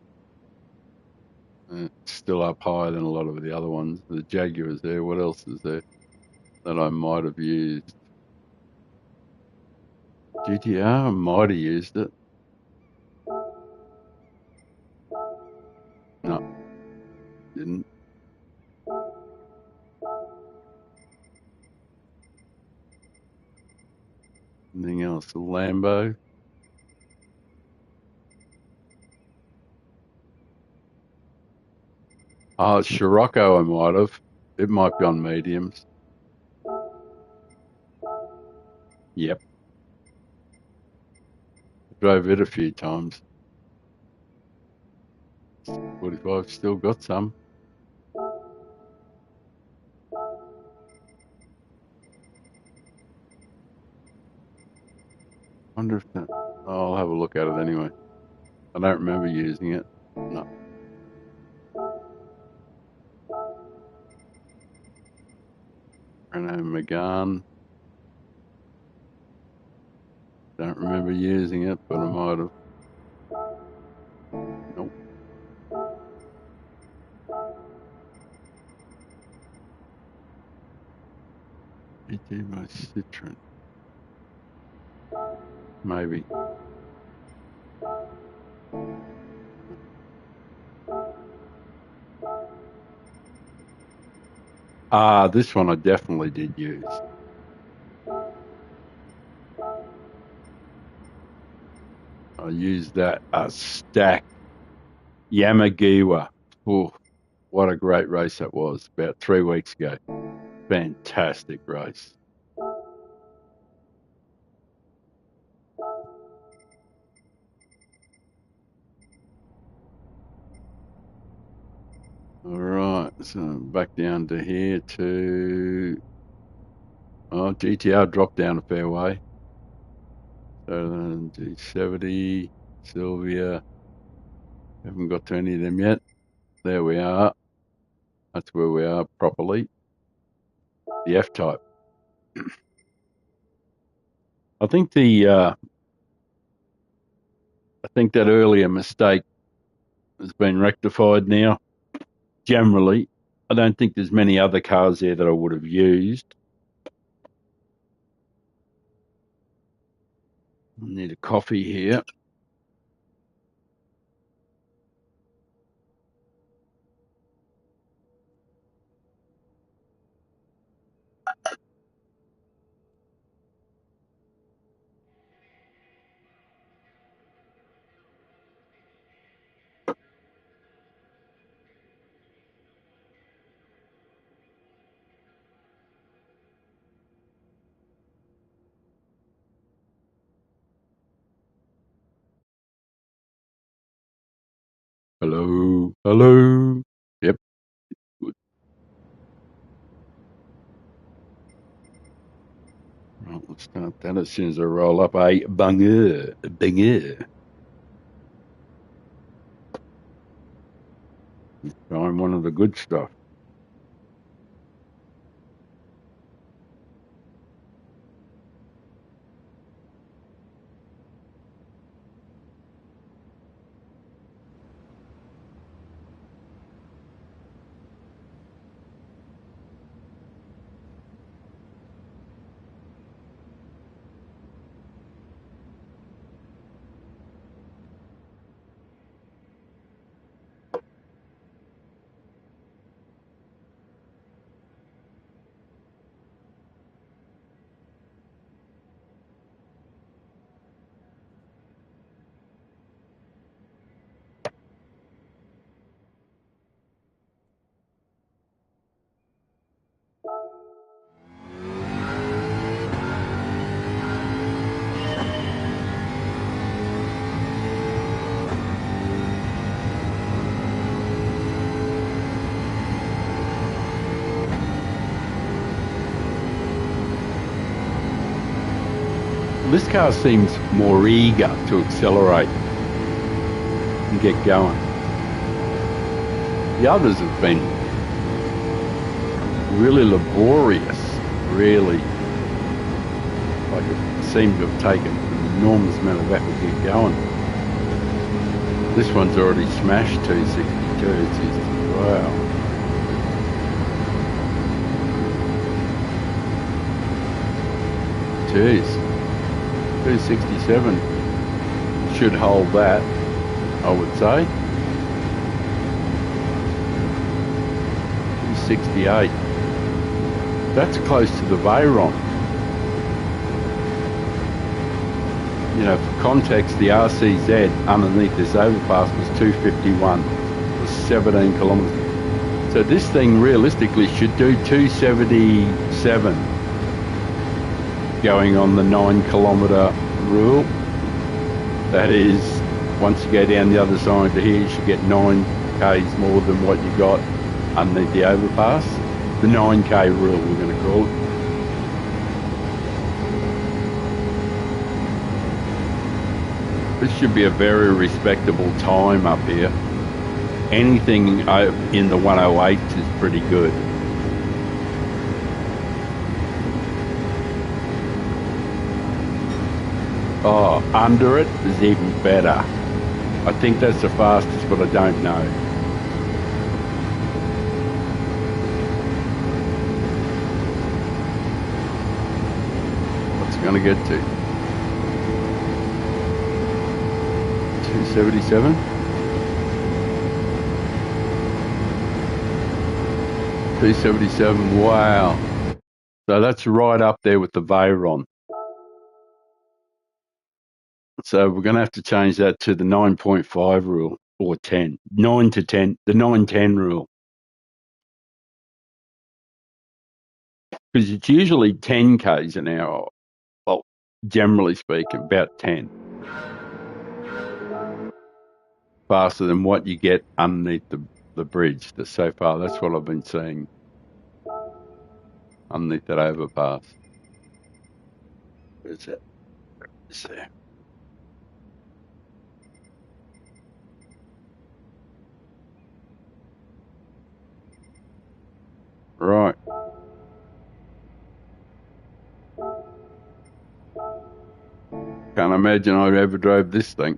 [SPEAKER 1] It's still up higher than a lot of the other ones. The Jaguar's there. What else is there that I might have used? GTR, I might have used it. No, didn't. Anything else? The Lambo. Oh, Scirocco I might have. It might be on mediums. Yep. Drove it a few times. 45, still got some. Wonder if that, I'll have a look at it anyway. I don't remember using it. No. Renault Megane. Don't remember using it, but I might have. Nope. GT by Citroen. Maybe. This one I definitely did use. I used that a stack. Yamagiwa. Oh, what a great race that was about 3 weeks ago. Fantastic race. All right, so back down to here to GTR dropped down a fair way. So then G70, Sylvia, haven't got to any of them yet. There we are. That's where we are properly. The F-Type. I think that earlier mistake has been rectified now. generally. I don't think there's many other cars there that I would have used. I need a coffee here. Hello, hello. Yep, good. Right, let's start that as soon as I roll up a banger. I'm one of the good stuff. This car seems more eager to accelerate and get going. The others have been really laborious, really. Like it seemed to have taken an enormous amount of effort to get going. This one's already smashed 262. It's just, wow. Jeez. 267 should hold that, I would say. 268. That's close to the Veyron. You know, for context, the RCZ underneath this overpass was 251. It was 17 kilometres. So this thing realistically should do 277 going on the 9 kilometre rule. That is, once you go down the other side to here, you should get 9 k's more than what you got underneath the overpass. The 9k rule, we're going to call it. This should be a very respectable time up here. Anything in the 108 is pretty good. Oh, under it is even better. I think that's the fastest, but I don't know. What's it going to get to? 277? $277, wow. So that's right up there with the Veyron. So we're going to have to change that to the 9.5 rule, or 10. 9 to 10, the 9-10 rule. Because it's usually 10 k's an hour. Well, generally speaking, about 10. Faster than what you get underneath the bridge. So far, that's what I've been seeing underneath that overpass. Where's that? It's there. Right. Can't imagine I ever drove this thing.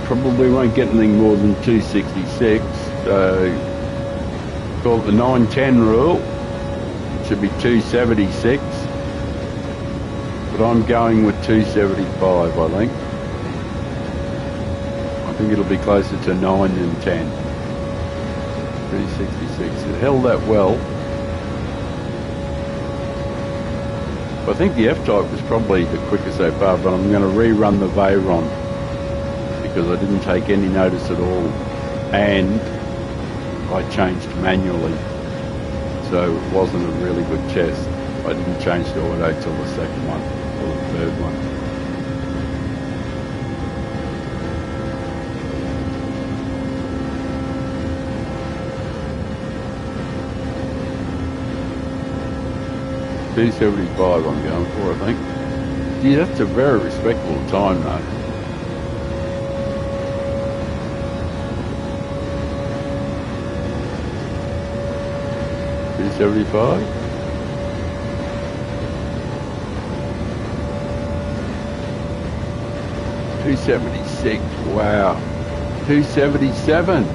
[SPEAKER 1] probably won't get anything more than 266. So call it the 910 rule. It should be 276. But I'm going with 275, I think. I think it'll be closer to 9 than 10. 266. It held that well. I think the F-Type was probably the quickest so far, but I'm going to rerun the Veyron because I didn't take any notice at all. And I changed manually, so it wasn't a really good test. I didn't change to auto till the second one, or the third one. $275 I'm going for, I think. Gee, that's a very respectable time though. $275. $276. Wow. $277.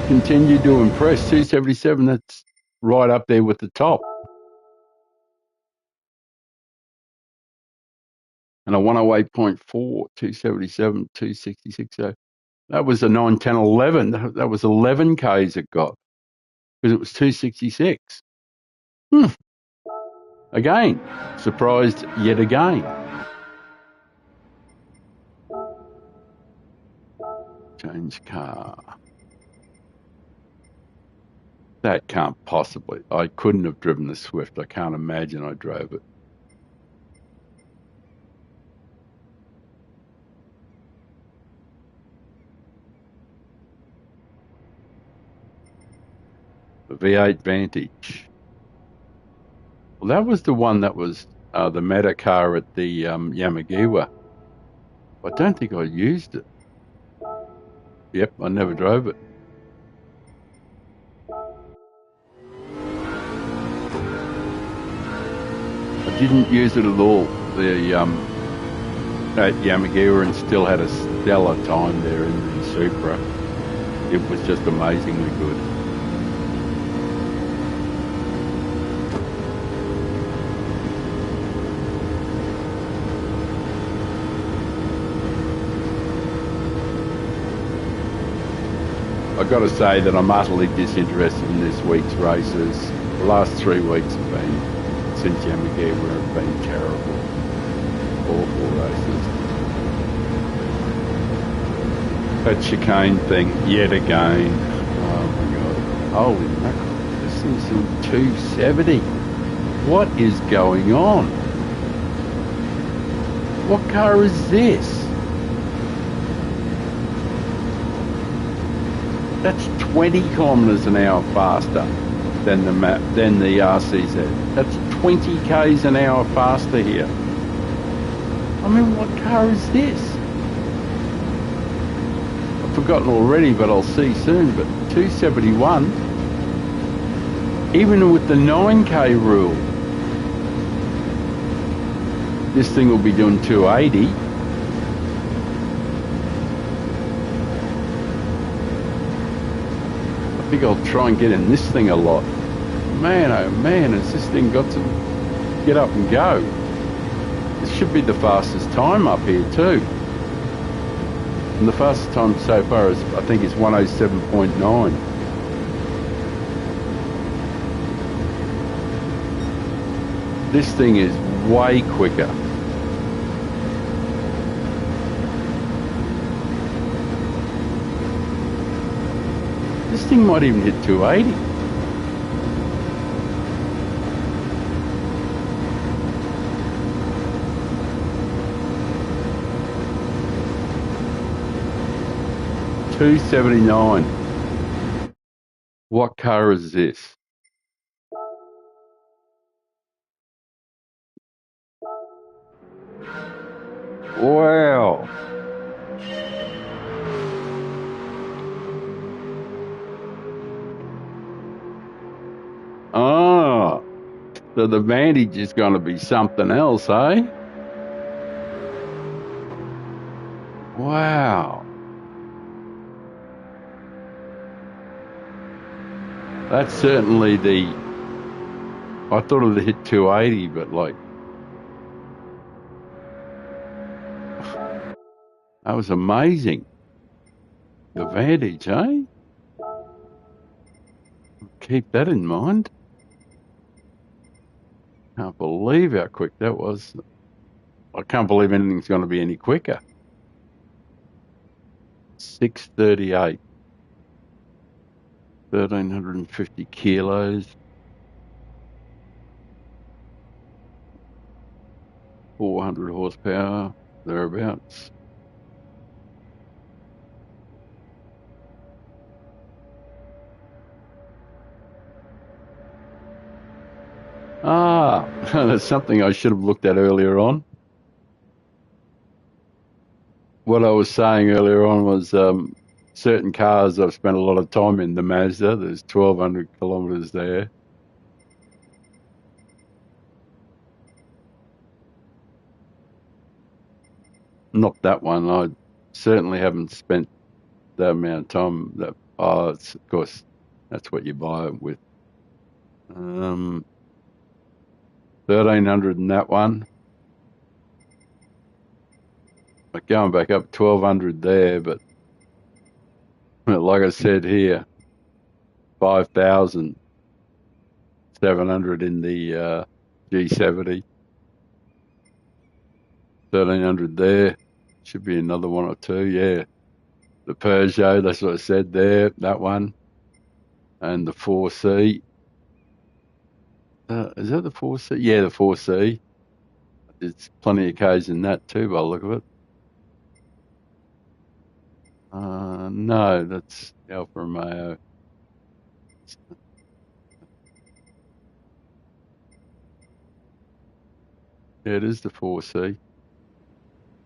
[SPEAKER 1] Continue to impress. $277. That's right up there with the top. And a 108.4, 277, 266. So that was a 9, 10, 11. That was 11 Ks it got because it was 266. Again, surprised yet again. Change car. That can't possibly. I couldn't have driven the Swift. I can't imagine I drove it. The V8 Vantage. Well, that was the one that was the meta car at the Yamagiwa. I don't think I used it. Yep, I never drove it. I didn't use it at all. The at Yamagiwa, and still had a stellar time there in the Supra. It was just amazingly good. I've got to say that I'm utterly disinterested in this week's races. The last 3 weeks have been, since Yamagiwa, have been terrible. Awful races. That chicane thing, yet again. Oh my God. Holy mackerel. This thing's in 270. What is going on? What car is this? That's 20 kilometres an hour faster than the RCZ. That's 20 k's an hour faster here. I mean, what car is this? I've forgotten already, but I'll see soon. But 271, even with the 9k rule, this thing will be doing 280. I think I'll try and get in this thing a lot. Man, oh man, has this thing got to get up and go. This should be the fastest time up here too. And the fastest time so far is, I think, is 107.9. This thing is way quicker. This thing might even hit 280. $279. What car is this? Wow. Oh, so the Vantage is going to be something else, eh? Wow. Wow. That's certainly I thought it would hit 280, but like, that was amazing. The Vantage, eh? Keep that in mind. Can't believe how quick that was. I can't believe anything's going to be any quicker. 638, 1,350 kilos, 400 horsepower, thereabouts. Ah, that's something I should have looked at earlier on. What I was saying earlier on was certain cars I've spent a lot of time in. The Mazda, there's 1,200 kilometres there. Not that one. I certainly haven't spent that amount of time. Of course, that's what you buy it with. 1,300 in that one. Like going back up 1,200 there, but like I said here, 5,700 in the G70, 1,300 there. Should be another one or two, yeah. The Peugeot, that's what I said there, that one, and the 4C. Is that the 4C? Yeah, the 4C. There's plenty of Ks in that too, by the look of it. No, that's Alfa Romeo. Yeah, it is the 4C.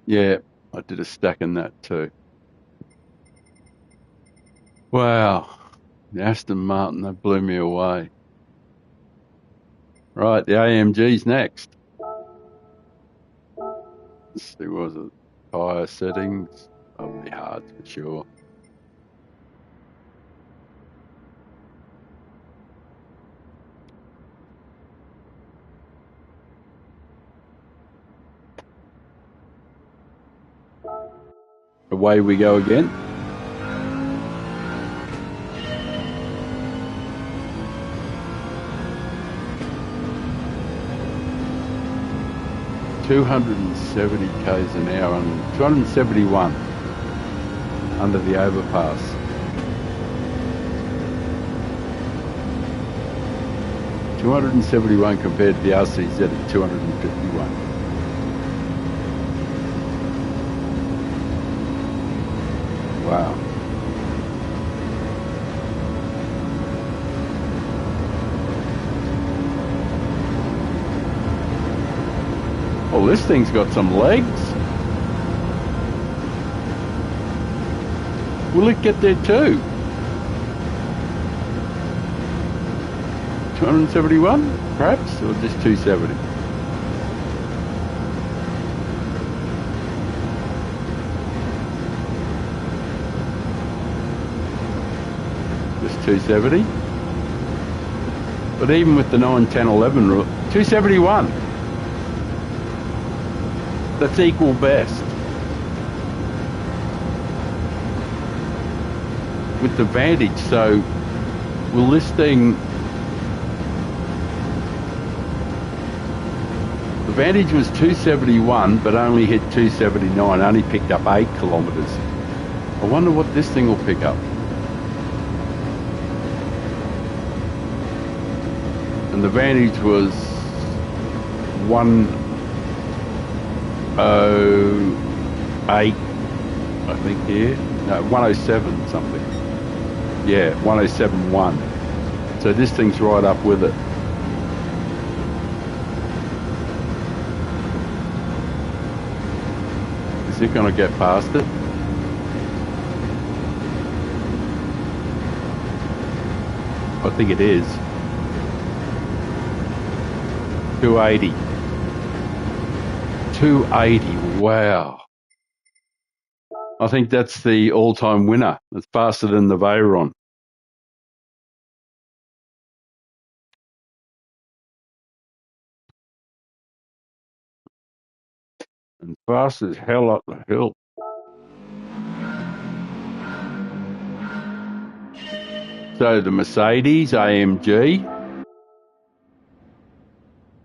[SPEAKER 1] Yeah, I did a stack in that too. Wow, the Aston Martin, that blew me away. Right, the AMG's next. Let's see, what was it? Tyre settings. Probably hard for sure. Away we go again. ...270 k's an hour, 271 under the overpass. ...271 compared to the RCZ at 251. Wow. Well, this thing's got some legs. Will it get there too? 271, perhaps, or just 270? Just 270? But even with the 9, 10, 11 rule, 271. That's equal best. With the Vantage, so will this thing... The Vantage was 271, but only hit 279, only picked up 8 kilometres. I wonder what this thing will pick up. And the Vantage was 108, I think, here. No, 107 something. Yeah, 107.1. So this thing's right up with it. Is it going to get past it? I think it is. 280. 280, wow. I think that's the all-time winner. It's faster than the Veyron. And fast as hell up the hill. So the Mercedes AMG.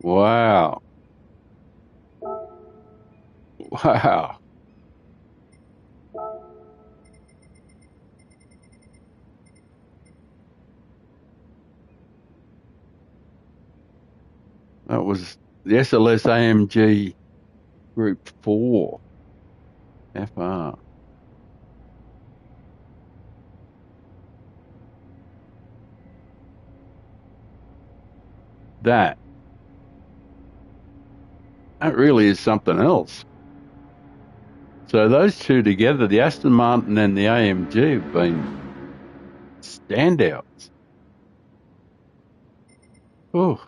[SPEAKER 1] Wow. Wow. That was the SLS AMG Group 4 FR. That really is something else. So those two together, the Aston Martin and the AMG, have been standouts. Oh,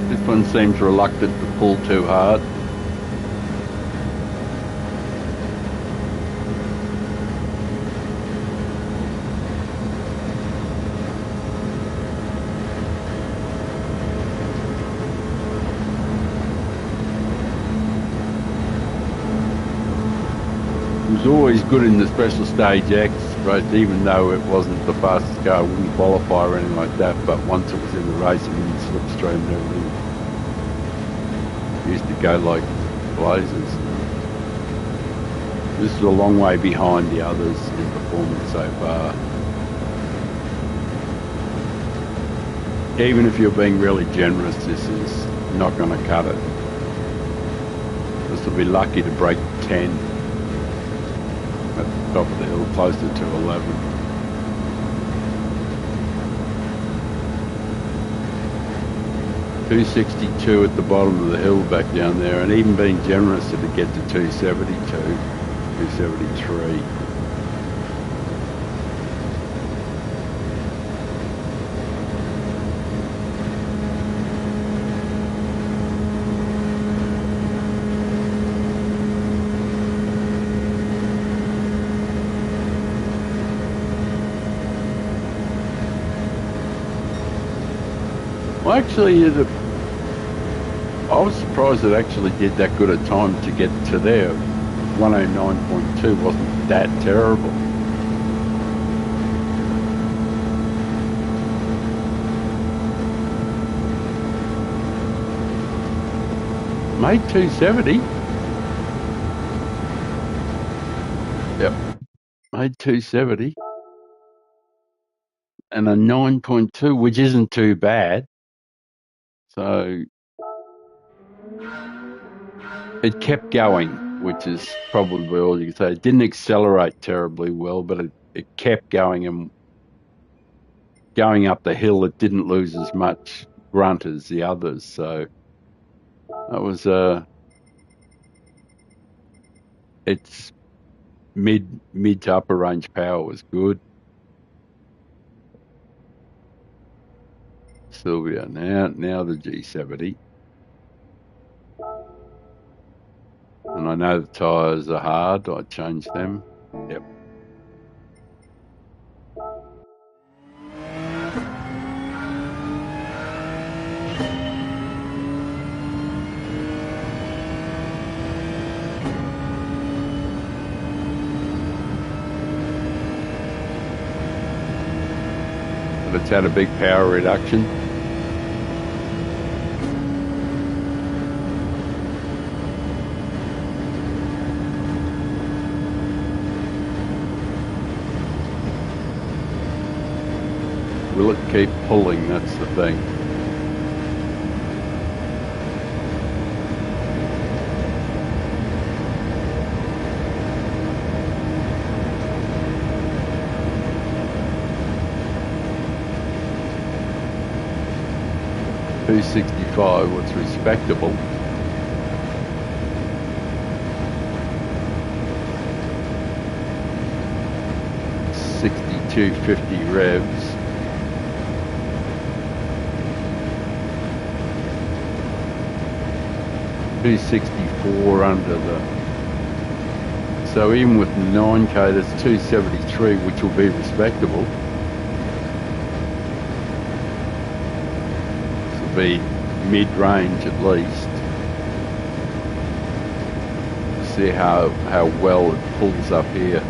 [SPEAKER 1] this one seems reluctant to pull too hard. It was always good in the Special Stage X race, even though it wasn't the fastest car, wouldn't qualify or anything like that. But once it was in the racing and slipstream and everything, it used to go like blazers. This is a long way behind the others in performance so far. Even if you're being really generous, this is not going to cut it. This will be lucky to break 10 at the top of the hill, closer to 11. .262 at the bottom of the hill back down there, and even being generous it'd get to 272, 273. Well, actually, I was surprised it actually did that good a time to get to there. 109.2 wasn't that terrible. Made 270. Yep, made 270. And a 9.2, which isn't too bad. So it kept going, which is probably all you can say. It didn't accelerate terribly well, but it kept going, and going up the hill, it didn't lose as much grunt as the others. So that was its mid to upper range power was good. Sylvia, now the G70. And I know the tyres are hard. I changed them. Yep. But it's had a big power reduction. Will it keep pulling? That's the thing. 265 was respectable. $62.50 revs. $264 under the. So even with 9K, that's 273, which will be respectable. This will be mid-range at least. See how well it pulls up here.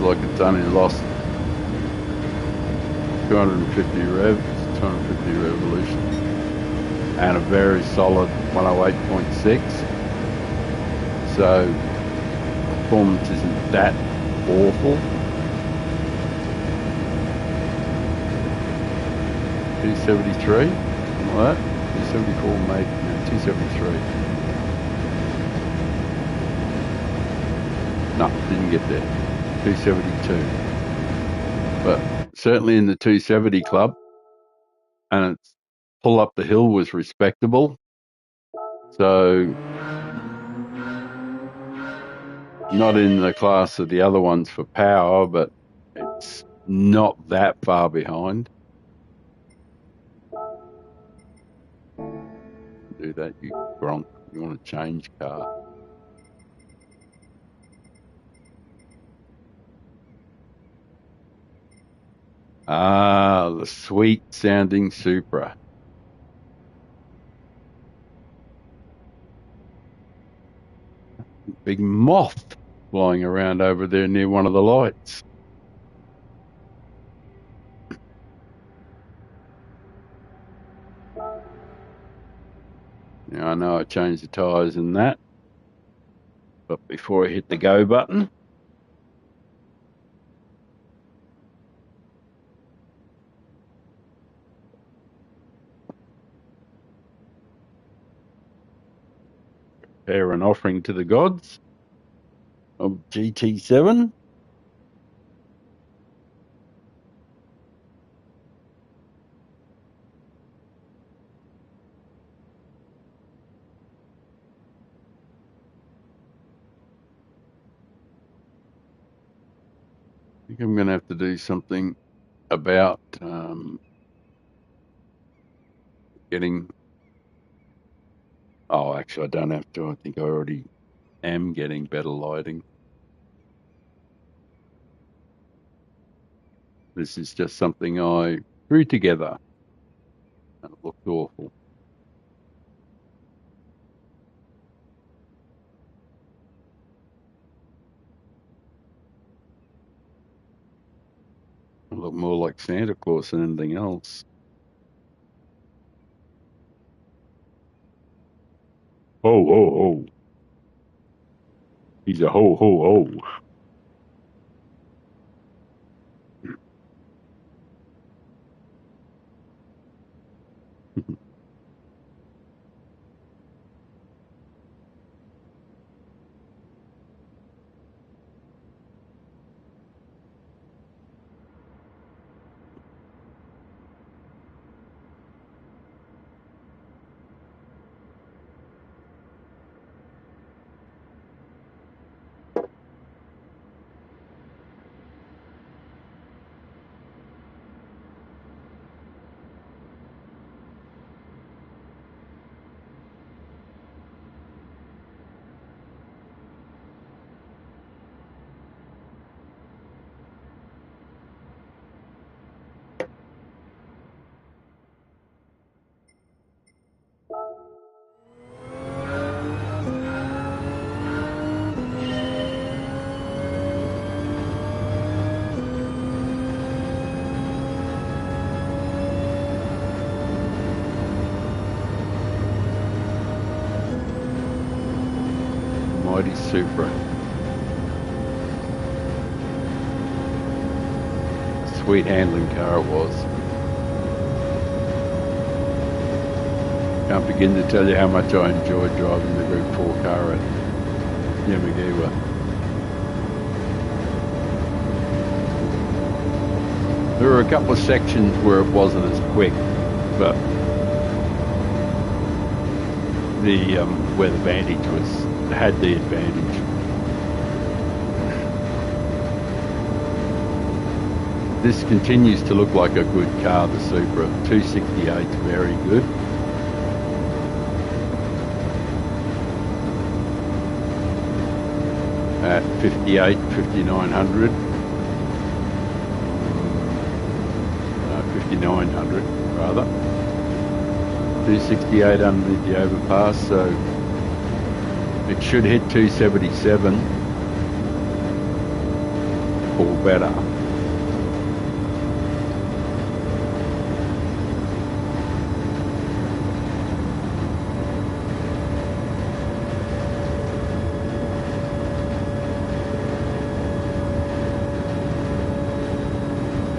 [SPEAKER 1] Like it's only lost 250 revs, 250 revolutions, and a very solid 108.6. So performance isn't that awful. 273, something like that. 274 maybe, 273. No, didn't get there. 272, but certainly in the 270 club, and its pull up the hill was respectable. So not in the class of the other ones for power, but it's not that far behind. Do that, you Gronk. You want to change car. Ah, the sweet sounding Supra. Big moth flying around over there near one of the lights. Now I know I changed the tyres in that, but before I hit the go button, prepare an offering to the gods of GT7. I think I'm going to have to do something about getting. Oh, actually, I don't have to. I think I already am getting better lighting. This is just something I threw together, and it looked awful. It looked more like Santa Claus than anything else. Ho, ho, ho. He's a ho, ho, ho. Mighty Supra. Sweet handling car it was. Can't begin to tell you how much I enjoyed driving the Group 4 car at Yamagiwa. There were a couple of sections where it wasn't as quick, but where the Vantage had the advantage. This continues to look like a good car, the Supra. 268 is very good. At 58, 5900. 5900 rather. 268 underneath the overpass, so it should hit 277 or better.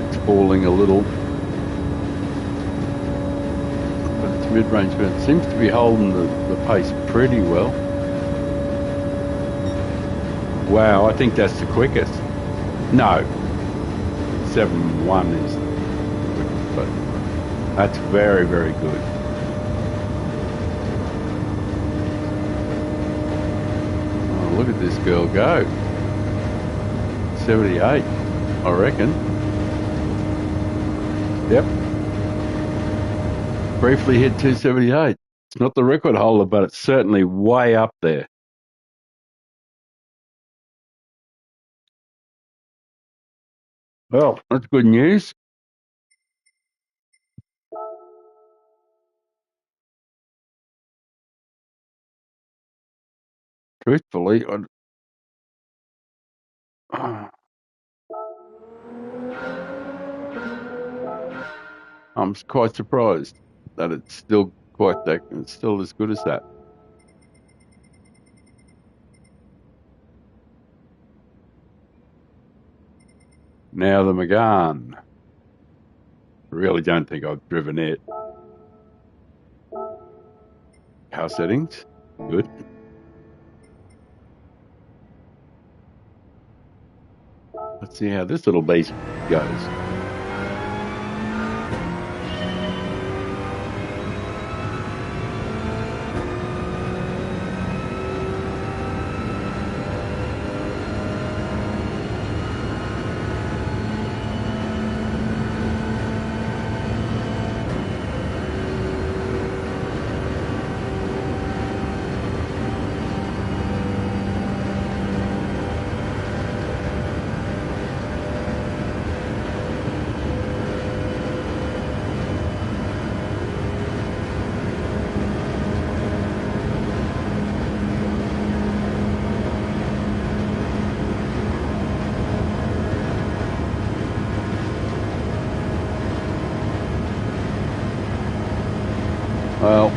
[SPEAKER 1] It's falling a little. Mid-range, but it seems to be holding the pace pretty well. Wow, I think that's the quickest. No, 7.1 is the quickest, but that's very, very good. Oh, look at this girl go. 78, I reckon. Yep. Briefly hit 278. It's not the record holder, but it's certainly way up there. Well, that's good news. Truthfully, I'm quite surprised that it's still it's still as good as that. Now the Megane. Really don't think I've driven it. Car settings, good. Let's see how this little beast goes. Well,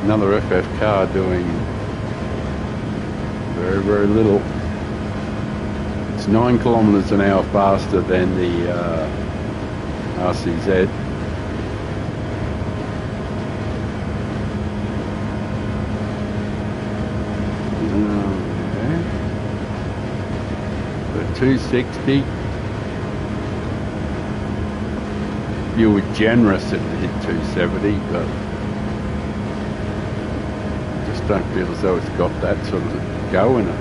[SPEAKER 1] another FF car doing very, very little. It's 9 kilometres an hour faster than the RCZ. Okay. 260. You were generous at hit 270, but I just don't feel as though it's got that sort of go in it.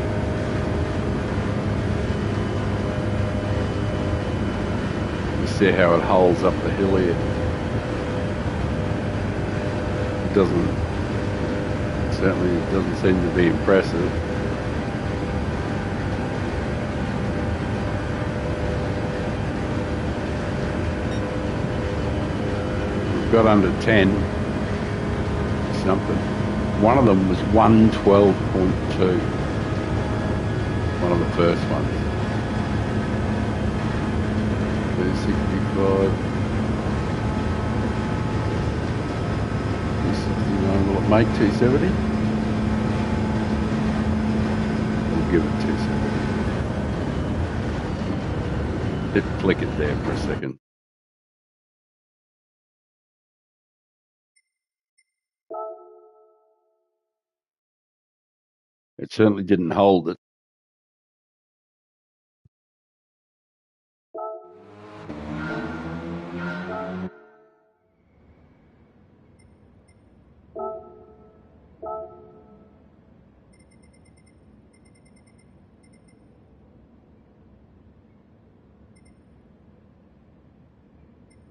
[SPEAKER 1] You see how it holds up the hill here. It certainly doesn't seem to be impressive. Got under 10 something. One of them was 112.2. One of the first ones. 265. 269. Will it make 270? We'll give it 270. It flickered there for a second. It certainly didn't hold it.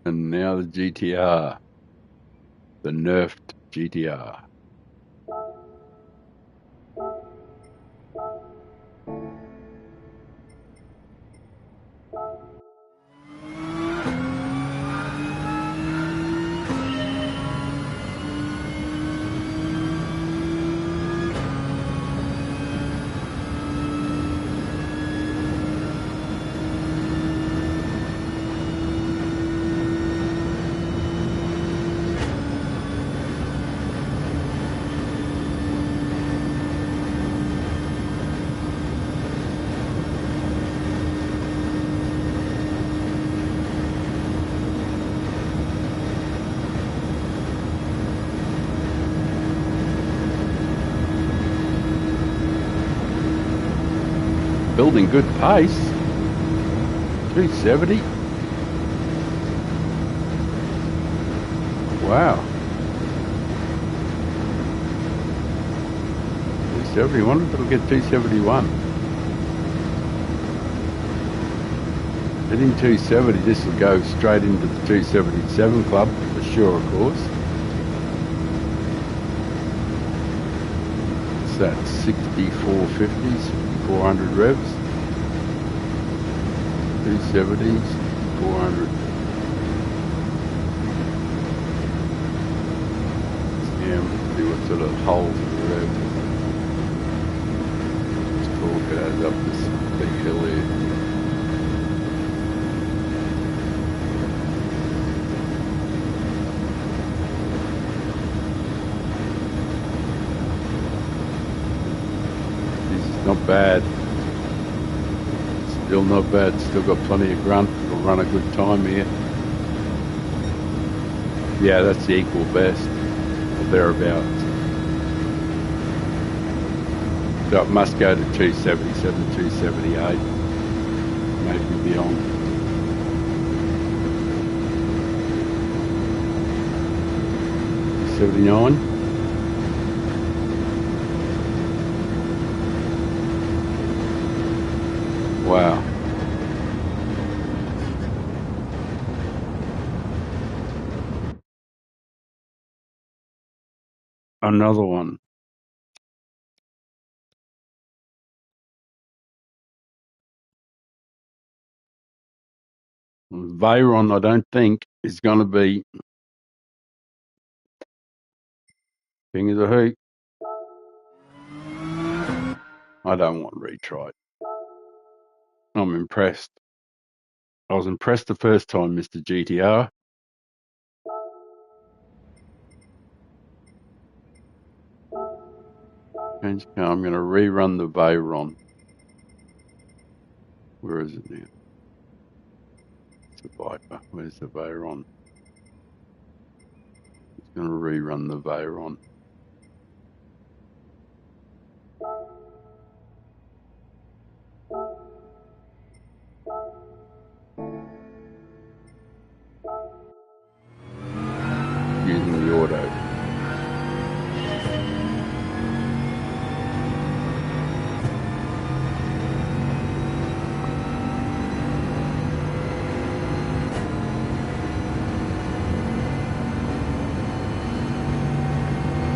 [SPEAKER 1] And now the GTR, the nerfed GTR. Building good pace. 270. Wow. 270. Wonder if it'll get 271. Hitting 270, this will go straight into the 277 club for sure, of course. What's that? 6450, 6400 revs. 270s, 400. Yeah, see what sort of holes in the rev. Let's talk it as up this big hill here. This is not bad. Still not bad, still got plenty of grunt. It'll run a good time here. Yeah, that's the equal best, or thereabouts. So it must go to 277, 278, maybe beyond. $79. Wow. Another one. Veyron, I don't think, is going to be king of the heat. I don't want retry. I'm impressed. I was impressed the first time, Mr. GTR. Change car. I'm going to rerun the Veyron. Where is it now? It's a Viper. Where's the Veyron? It's going to rerun the Veyron. Using the auto.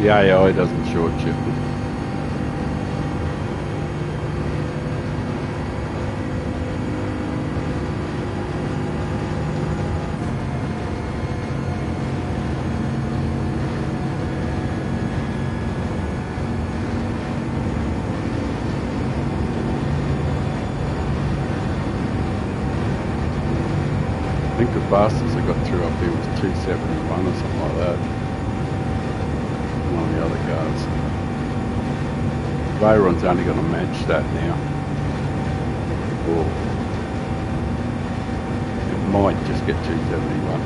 [SPEAKER 1] The AI doesn't short shift it. I think the fastest I got through up here was 271 or something like that. One of the other cars. Veyron's only going to match that now. Or it might just get 271.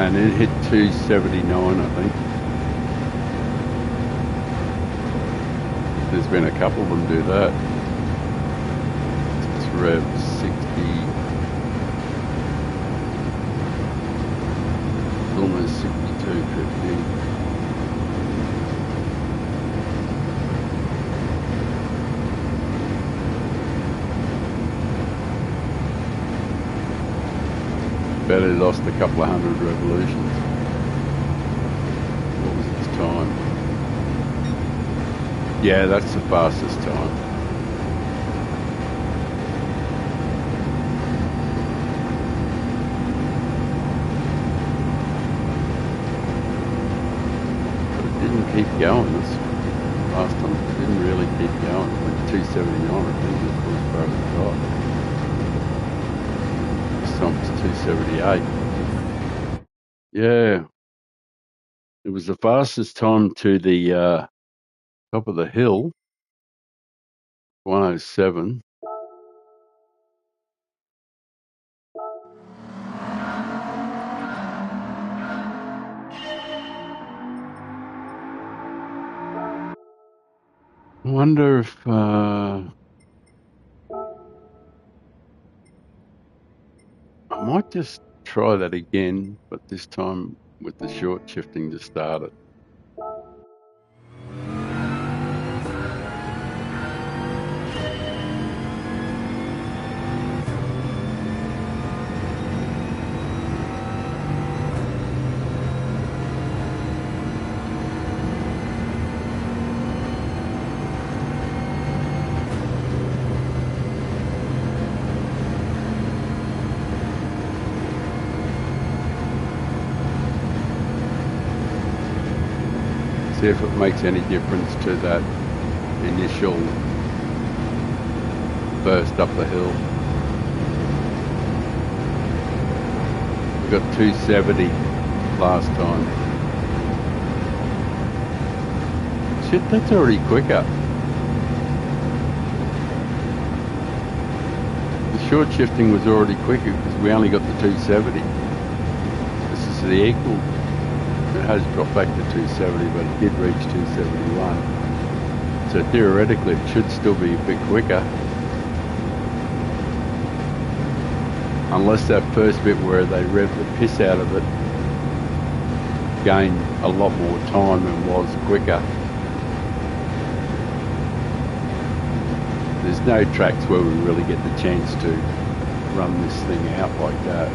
[SPEAKER 1] and it hit 279, I think. There's been a couple of them do that. It's Rev 60. It's almost 62.50. Barely lost a couple of hundred revolutions. What was its time? Yeah, that's the fastest time. But it didn't keep going. This last time it didn't really keep going. It went 279, I think, was where it got. This time it's 278. Yeah. It was the fastest time to the top of the hill, 107. I wonder if I might just try that again, but this time with the short shifting to start it. See if it makes any difference to that initial burst up the hill. We got 270 last time. Shit, that's already quicker. The short shifting was already quicker because we only got the 270. This is the equal. It has dropped back to 270, but it did reach 271. So theoretically, it should still be a bit quicker. Unless that first bit where they revved the piss out of it gained a lot more time and was quicker. There's no tracks where we really get the chance to run this thing out like that.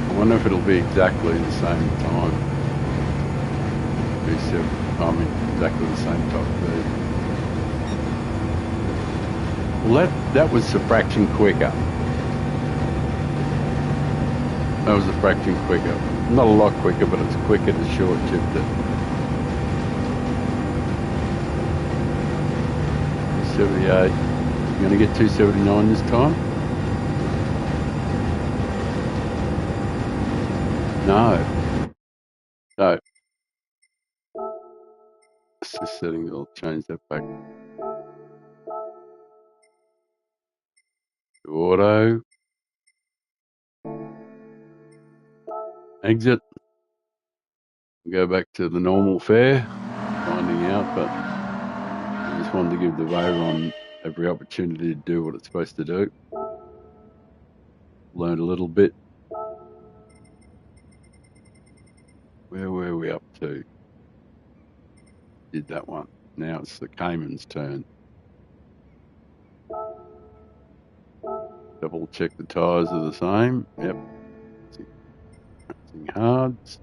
[SPEAKER 1] I wonder if it'll be exactly the same time. Exactly the same top speed. Well, that was a fraction quicker. That was a fraction quicker. Not a lot quicker, but it's quicker to short shift it. 278. You gonna get 279 this time? No. No. Assist settings, I'll change that back to auto. Exit. Go back to the normal fare. Finding out, but I just wanted to give the Veyron every opportunity to do what it's supposed to do. Learned a little bit. Where were we up to? Did that one. Now it's the Cayman's turn. Double check the tyres are the same. Yep. Pressing hards.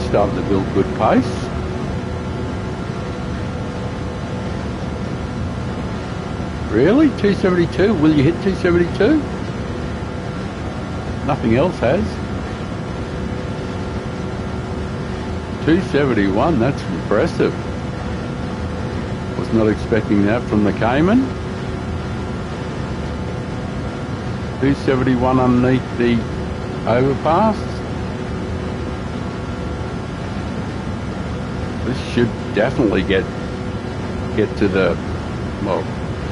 [SPEAKER 1] starting to build good pace. Really? 272? Will you hit 272? Nothing else has. 271, that's impressive. Was not expecting that from the Cayman. 271 underneath the overpass. This should definitely get to the, well,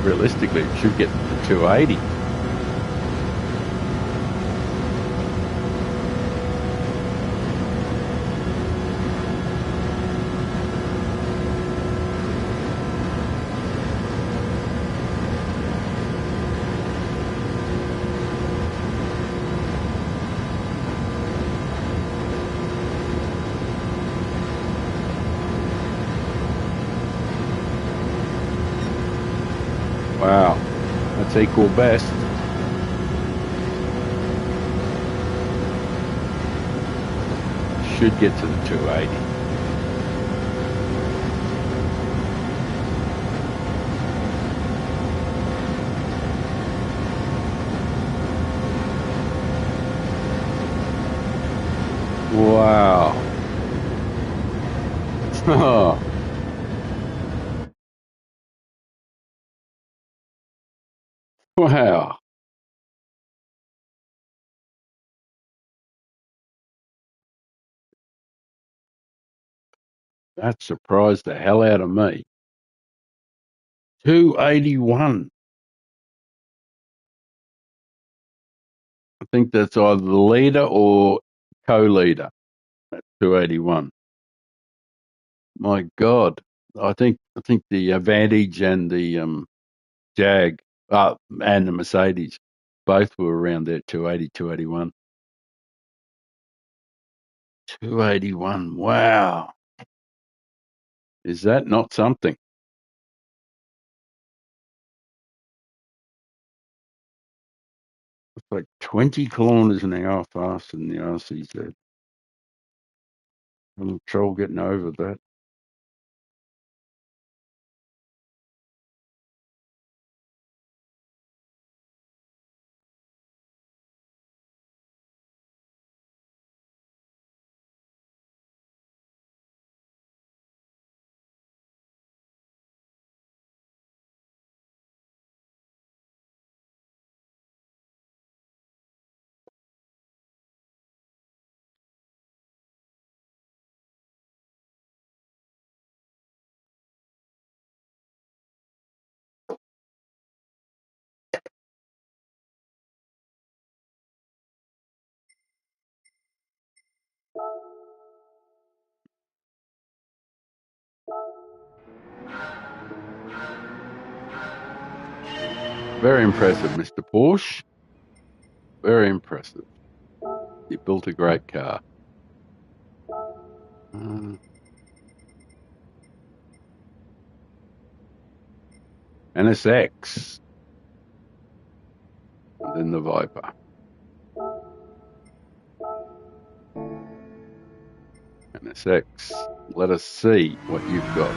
[SPEAKER 1] realistically, it should get to 280. Wow, that's equal best. Should get to the 280. Wow. Oh. Wow. That surprised the hell out of me. 281. I think that's either the leader or co-leader at 281. My God. I think the Advantage and the Jag and the Mercedes both were around there, 280, 281. 281. Wow. Is that not something? It's like 20 kilometres an hour faster than the RCZ. I'm trouble getting over that. Very impressive, Mr. Porsche. Very impressive. You built a great car. NSX. And then the Viper. NSX. Let us see what you've got.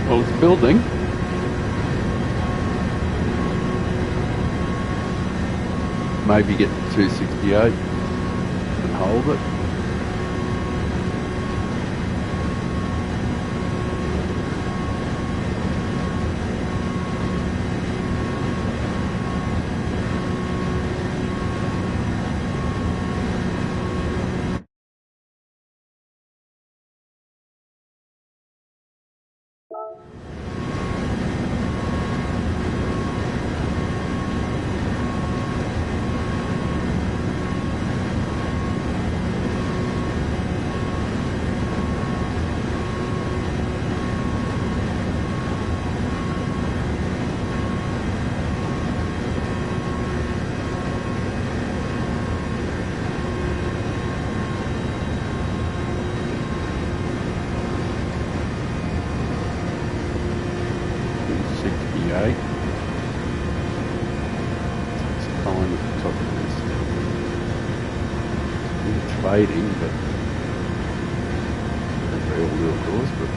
[SPEAKER 1] Well, it's building. Maybe get to 268 and hold it. fading, but as they all do, of course. But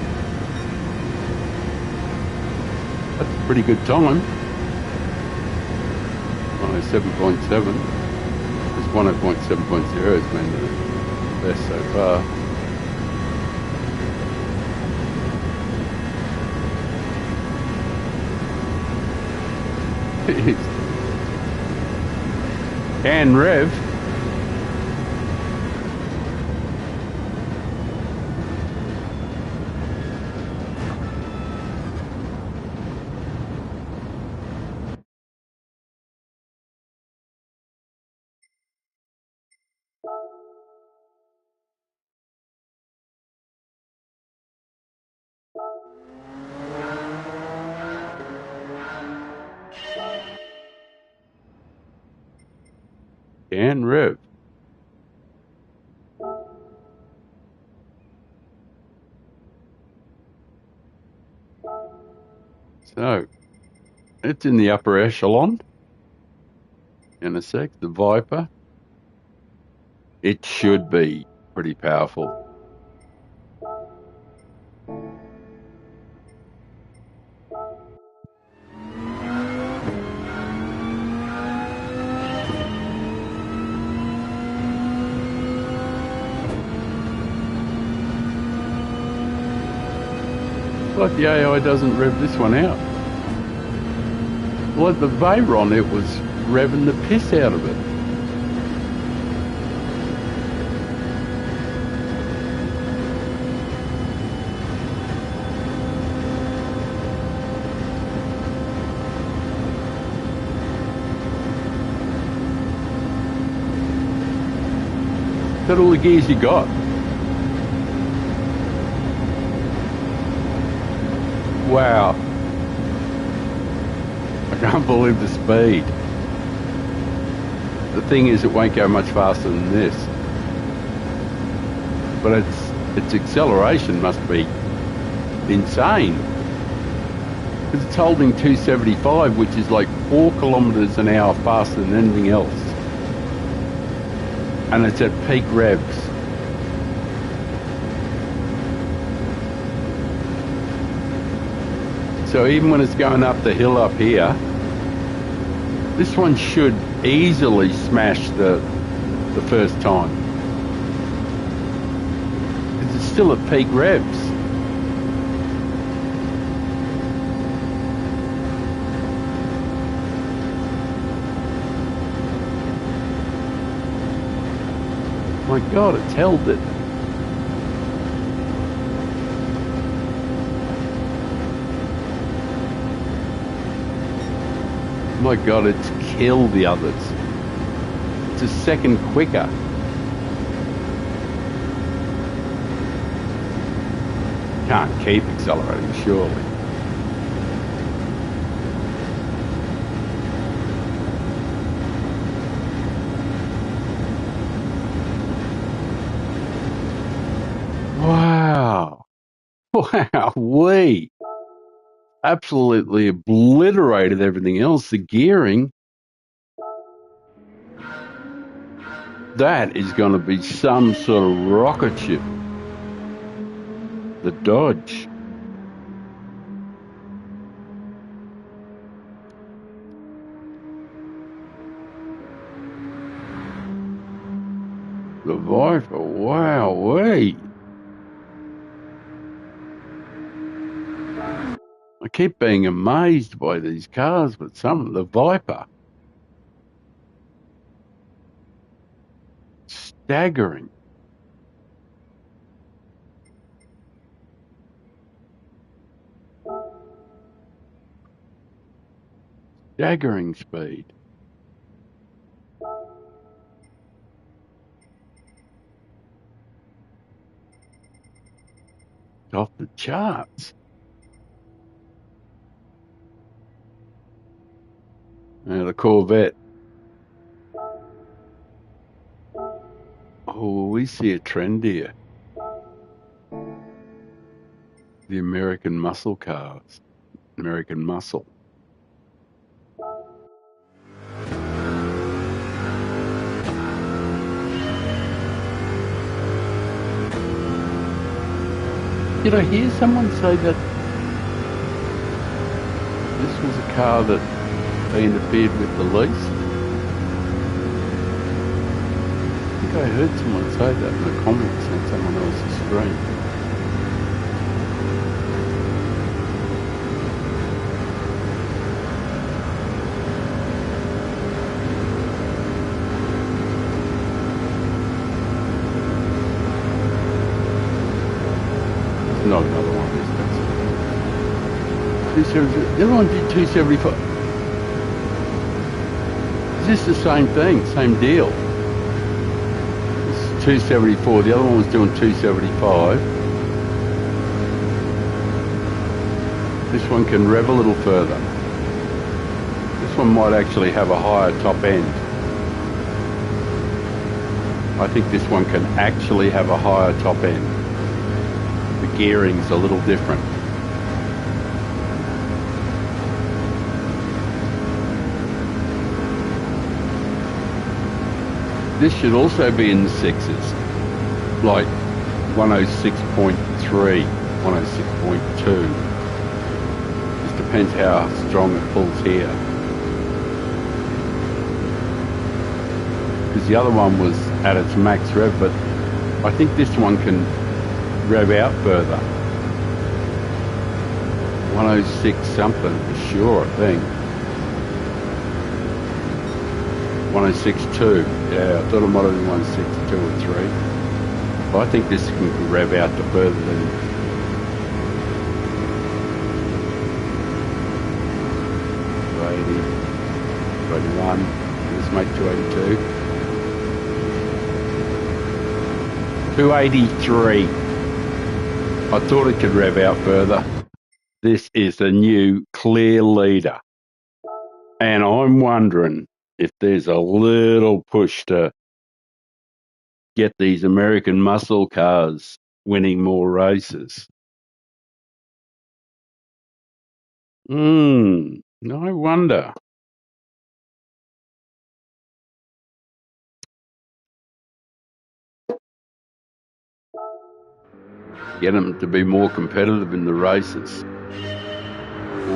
[SPEAKER 1] that's a pretty good time. 107.7. This 107.0 has been the best so far. And rev. And rev. So it's in the upper echelon. In a sec, the Viper. It should be pretty powerful. Like the AI doesn't rev this one out. Like the Veyron, it was revving the piss out of it. Is that all the gears you got? Wow. I can't believe the speed. The thing is, it won't go much faster than this. But its acceleration must be insane. Because it's holding 275, which is like 4 kilometers an hour faster than anything else. And it's at peak revs. So even when it's going up the hill up here, this one should easily smash the first time. Because it's still at peak revs. My God, it's held it. My God, it's killed the others. It's a second quicker. Can't keep accelerating, surely. Wow. Wow, we absolutely obliterated everything else. The gearing, that is going to be some sort of rocket ship. The Dodge. The Viper, wow-wee. I keep being amazed by these cars, but the Viper, staggering. Staggering speed. It's off the charts. Now the Corvette. Oh, we see a trend here. The American muscle cars. American muscle. Did I hear someone say that this was a car that they interfered with the lease? I think I heard someone say that in the comments on someone else's stream. Not another one, is it? 270. The other one did 275. Is this the same thing? Same deal? This is 274. The other one was doing 275. This one can rev a little further. This one might actually have a higher top end. I think this one can actually have a higher top end. The gearing's a little different. This should also be in the sixes, like 106.3, 106.2. Just depends how strong it pulls here. Because the other one was at its max rev, but I think this one can rev out further. 106 something for sure, I think. 106.2. Yeah, I thought it might have been 106.2 or 3. But I think this can rev out to further than 280, 281. Let's make 282. 283. I thought it could rev out further. This is the new clear leader. And I'm wondering if there's a little push to get these American muscle cars winning more races. I wonder. Get them to be more competitive in the races.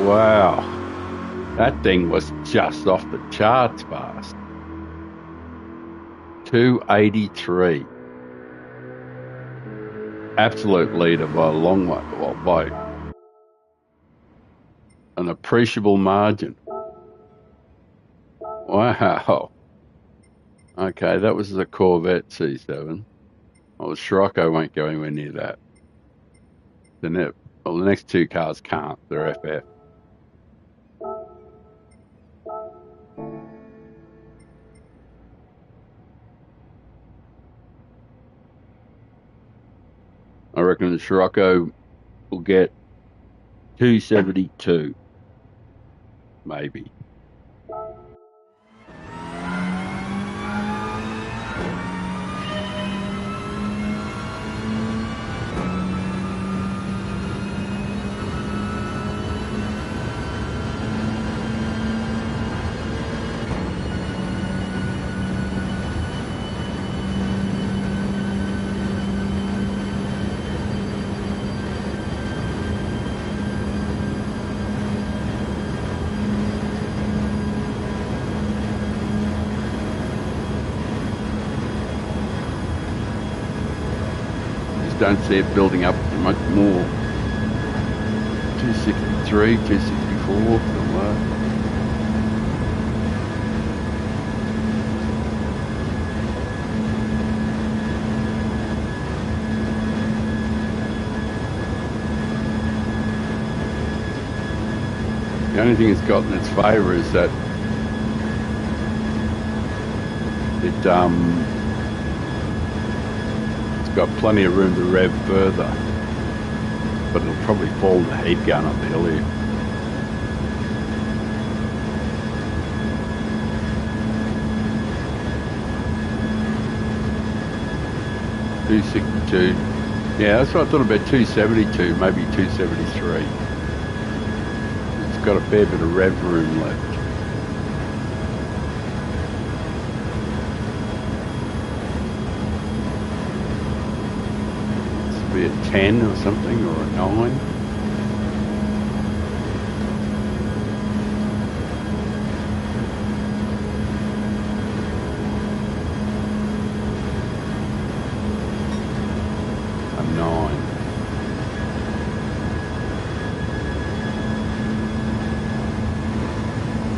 [SPEAKER 1] Wow. That thing was just off the charts fast. 283. Absolute leader by a long way, well, by an appreciable margin. Wow. Okay, that was the Corvette C7. Well, the Scirocco won't go anywhere near that. The next two cars can't. They're FF. I reckon the Scirocco will get 272, maybe. Don't see it building up much more. 263, 264, somewhere. The only thing it's got in its favour is that it's got plenty of room to rev further, but it'll probably fall in the heat gun up the hill here. $262. Yeah, that's what I thought about. 272, maybe 273. It's got a fair bit of rev room left. 10 or something, or a 9. A 9.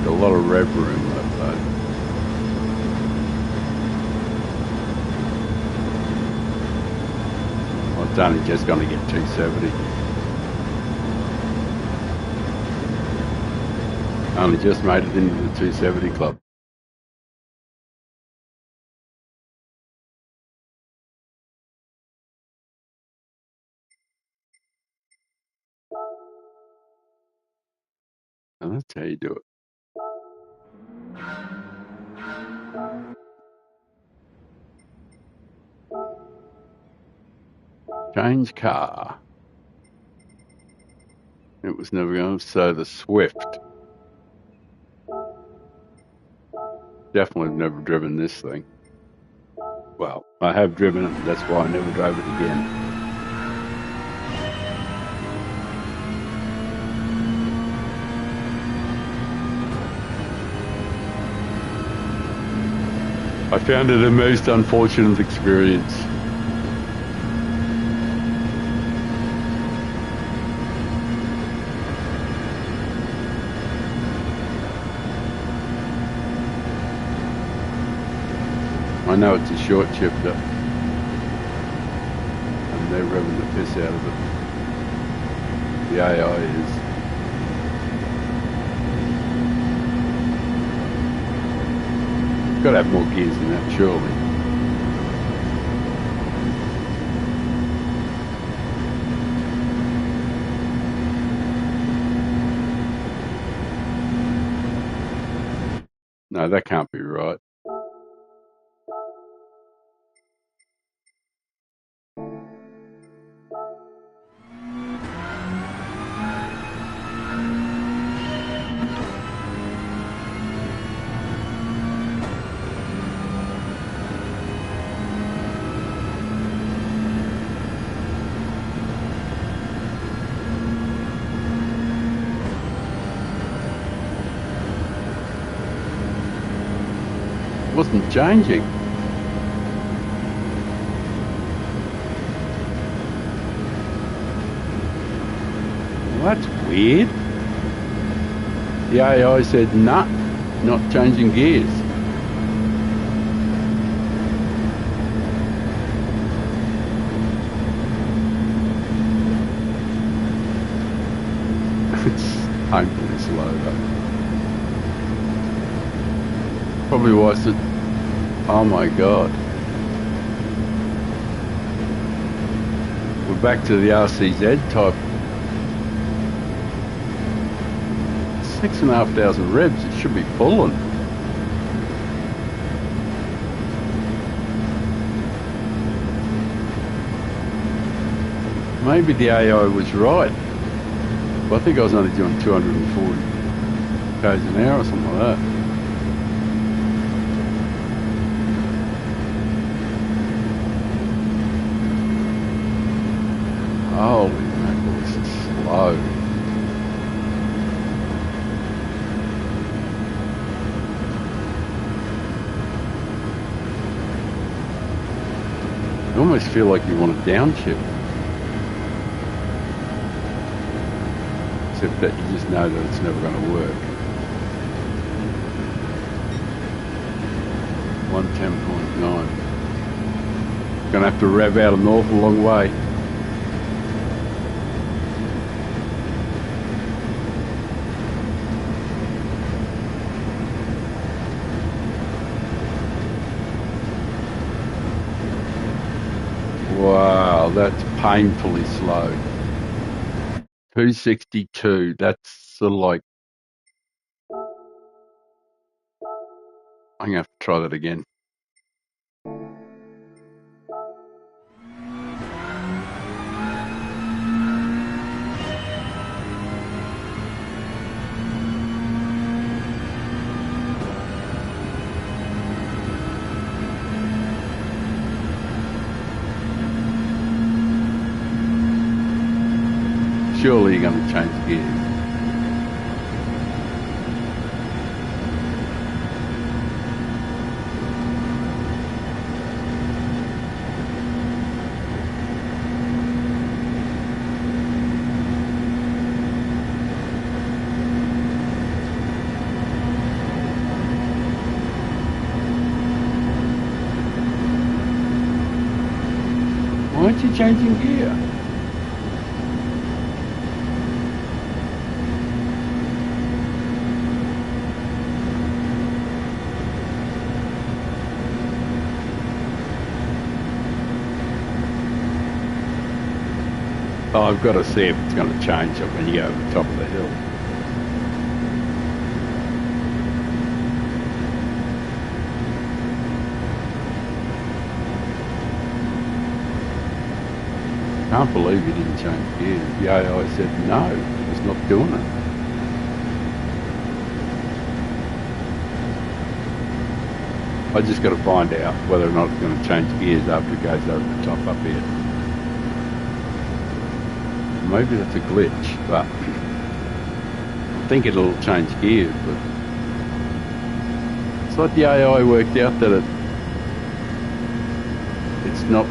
[SPEAKER 1] Got a lot of rev room left though. Well, it's only just going to get 270. Only just made it into the 270 club. And that's how you do it. Change car. It was never going to. So the Swift. Definitely never driven this thing. Well, I have driven it, that's why I never drove it again. I found it a most unfortunate experience. I know it's a short shifter, and they're revving the piss out of it. The AI is. Got to have more gears than that, surely. No, that can't be right. It wasn't changing. Well, that's weird. The AI said, nah, not changing gears. It's painfully slow though. Probably why I said, oh my God. We're back to the RCZ type. 6,500 revs, it should be pulling. Maybe the AI was right. But I think I was only doing 240 k's an hour or something like that. Holy mackerel, this is slow. You almost feel like you want to downshift. Except that you just know that it's never going to work. 110.9. Going to have to rev out an awful long way. Wow, that's painfully slow. 262, that's sort of like, I'm going to have to try that again. surely you're going to change gears. Why aren't you changing gear? Oh, I've got to see if it's going to change it when you go over the top of the hill. Can't believe you didn't change gears. The AI said no, it's not doing it. I just got to find out whether or not it's going to change gears after it goes over the top up here. Maybe that's a glitch, but I think it'll change gears. But it's like the AI worked out that it's not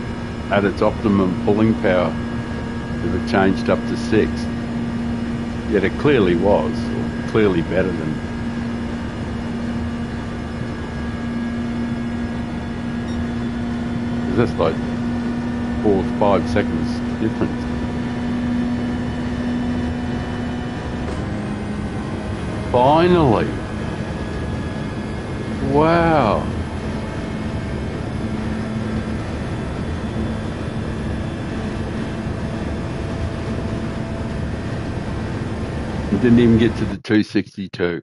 [SPEAKER 1] at its optimum pulling power if it changed up to 6. Yet it clearly was, or clearly better than. Because that's like 4 or 5 seconds difference. Finally! Wow! It didn't even get to the 262.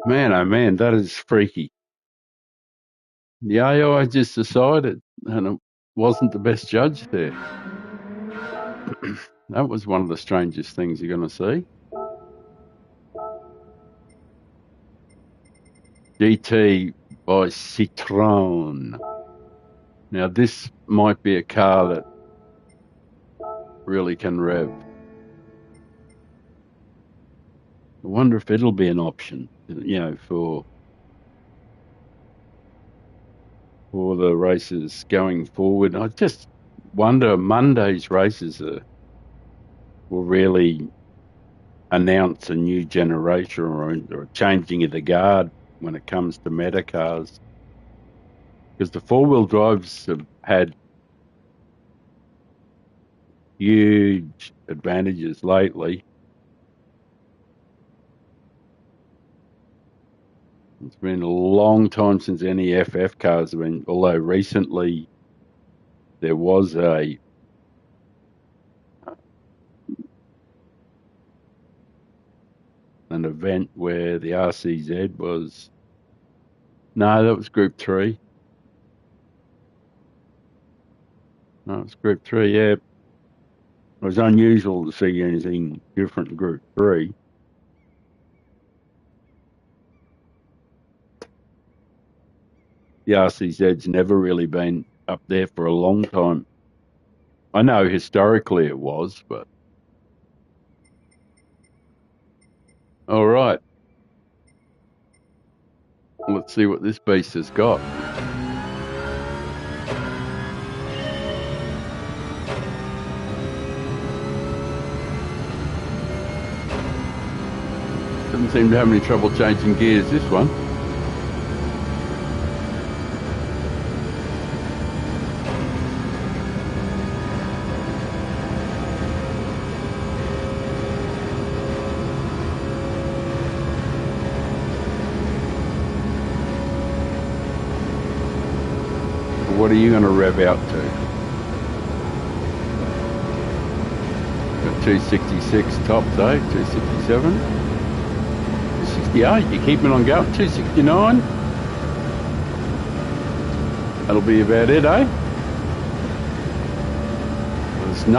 [SPEAKER 1] Man, oh man, that is freaky. The AI just decided, and it wasn't the best judge there. That was one of the strangest things you're going to see. GT by Citroën. Now, this might be a car that really can rev. I wonder if it'll be an option, for the races going forward. I just wonder, Monday's races will really announce a new generation or a changing of the guard when it comes to meta cars. Because the four-wheel drives have had huge advantages lately. It's been a long time since any FF cars have been, although recently there was an event where the RCZ was, no, that was Group 3. No, it was Group 3, yeah. It was unusual to see anything different in Group 3. The RCZ's never really been up there for a long time. I know historically it was, but all right. Let's see what this beast has got. Doesn't seem to have any trouble changing gears, this one. What are you going to rev out to? Got 266 tops, 267? 268, you're keeping on going. 269? That'll be about it, eh?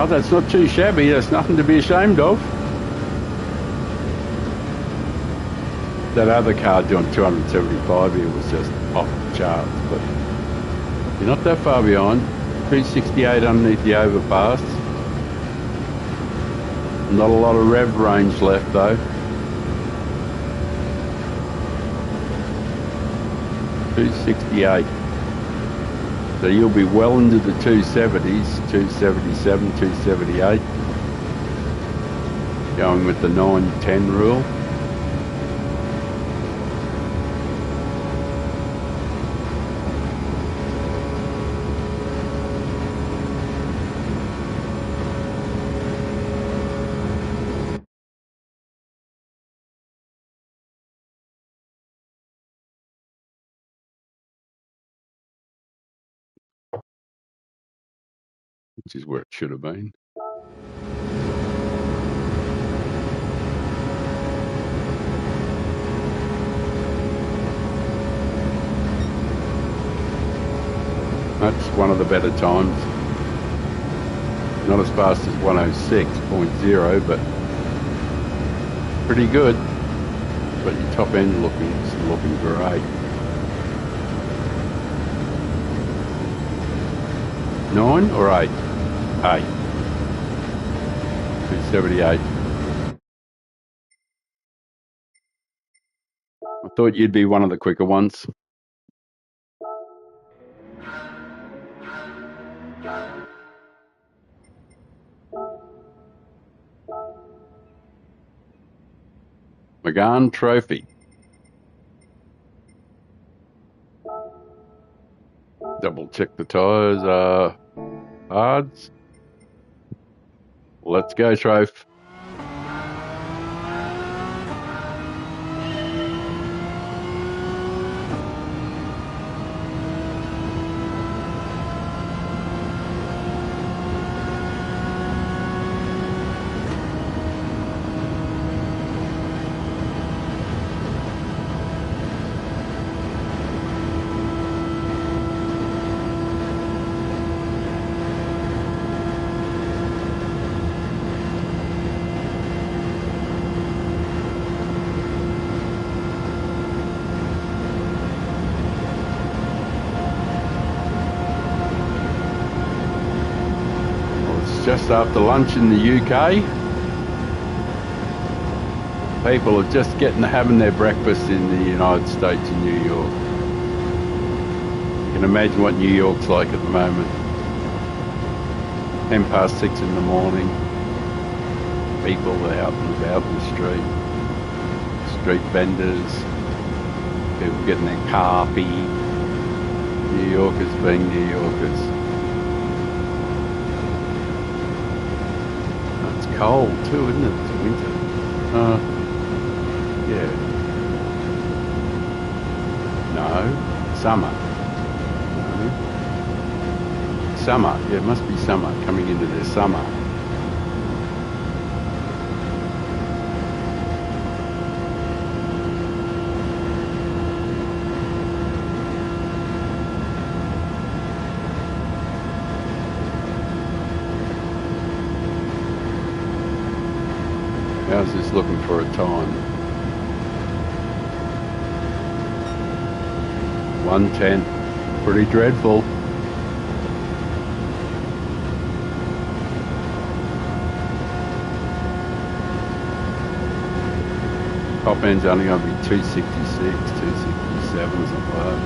[SPEAKER 1] That's not too shabby. That's nothing to be ashamed of. That other car doing 275 here was just off the charts, but you're not that far behind. 368 underneath the overpass. Not a lot of rev range left though. 268. So you'll be well into the 270s, 277, 278. Going with the 9-10 rule. Which is where it should have been. That's one of the better times. Not as fast as 106.0, but pretty good. But your top end looking great. 9 or 8? 8. 278. I thought you'd be one of the quicker ones. McGahn Trophy. Double check the tyres are hards. Let's go, Troph. Just after lunch in the UK. People are just having their breakfast in the United States in New York. You can imagine what New York's like at the moment. 6:10 in the morning. People are out and about in the street. Street vendors. People getting their coffee. New Yorkers being New Yorkers. Cold too, isn't it? It's winter. Yeah. No. Summer. No. Summer. Yeah, it must be summer. Coming into their summer. How's this looking for a time? 110. Pretty dreadful. Top end's only going to be 266, 267, something like that.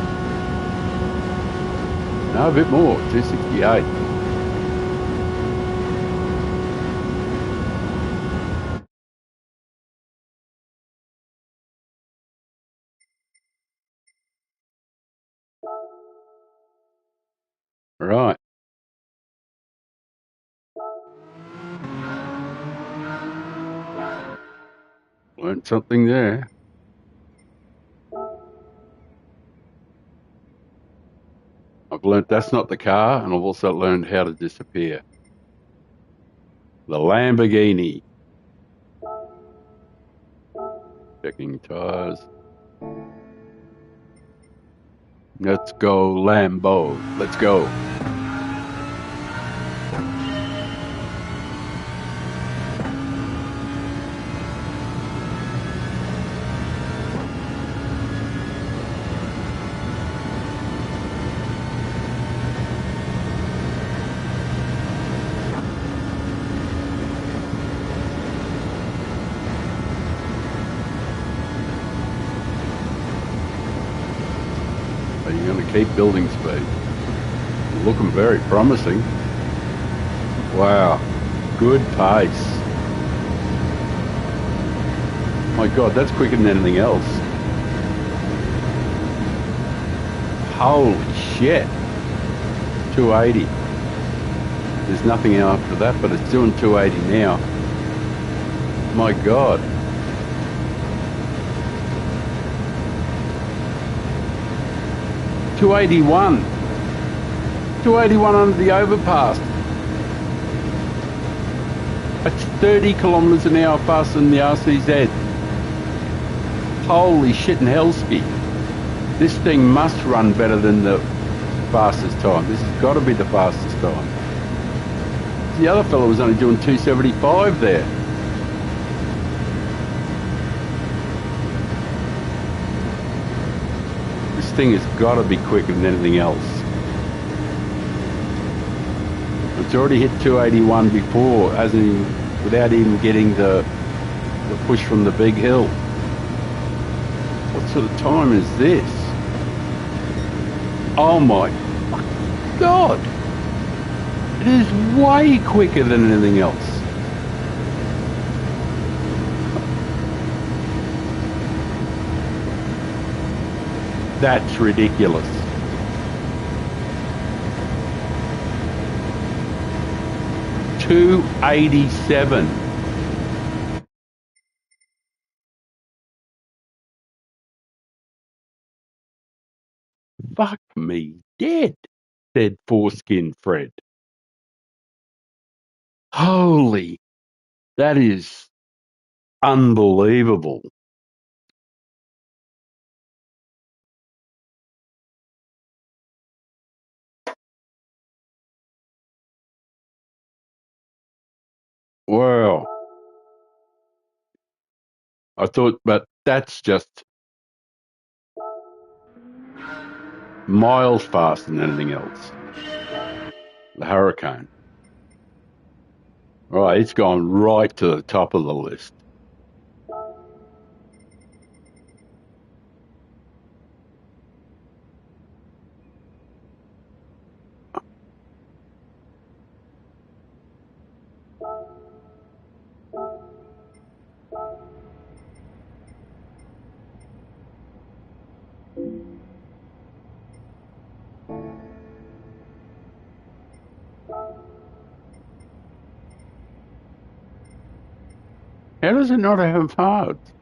[SPEAKER 1] No, a bit more, 268. Right. Learned something there. I've learnt that's not the car, and I've also learned how to disappear. The Lamborghini. Checking tyres. Let's go, Lambo. Let's go. Are you going to keep building speed? Looking very promising. Wow, good pace. My God, that's quicker than anything else. Holy shit. 280. There's nothing after that, but it's doing 280 now. My God. $281. 281 under the overpass. That's 30 kilometres an hour faster than the RCZ. Holy shit and hellski. This thing must run better than the fastest time. This has got to be the fastest time. The other fellow was only doing 275 there. This thing has got to be quicker than anything else. It's already hit 281 before, hasn't even, without even getting the push from the big hill. What sort of time is this? Oh my God! It is way quicker than anything else. That's ridiculous. $287. Fuck me dead, said Foreskin Fred. Holy, that is unbelievable. Wow. I thought, but that's just miles faster than anything else. The Hurricane. Right, it's gone right to the top of the list. How does it not have hearts?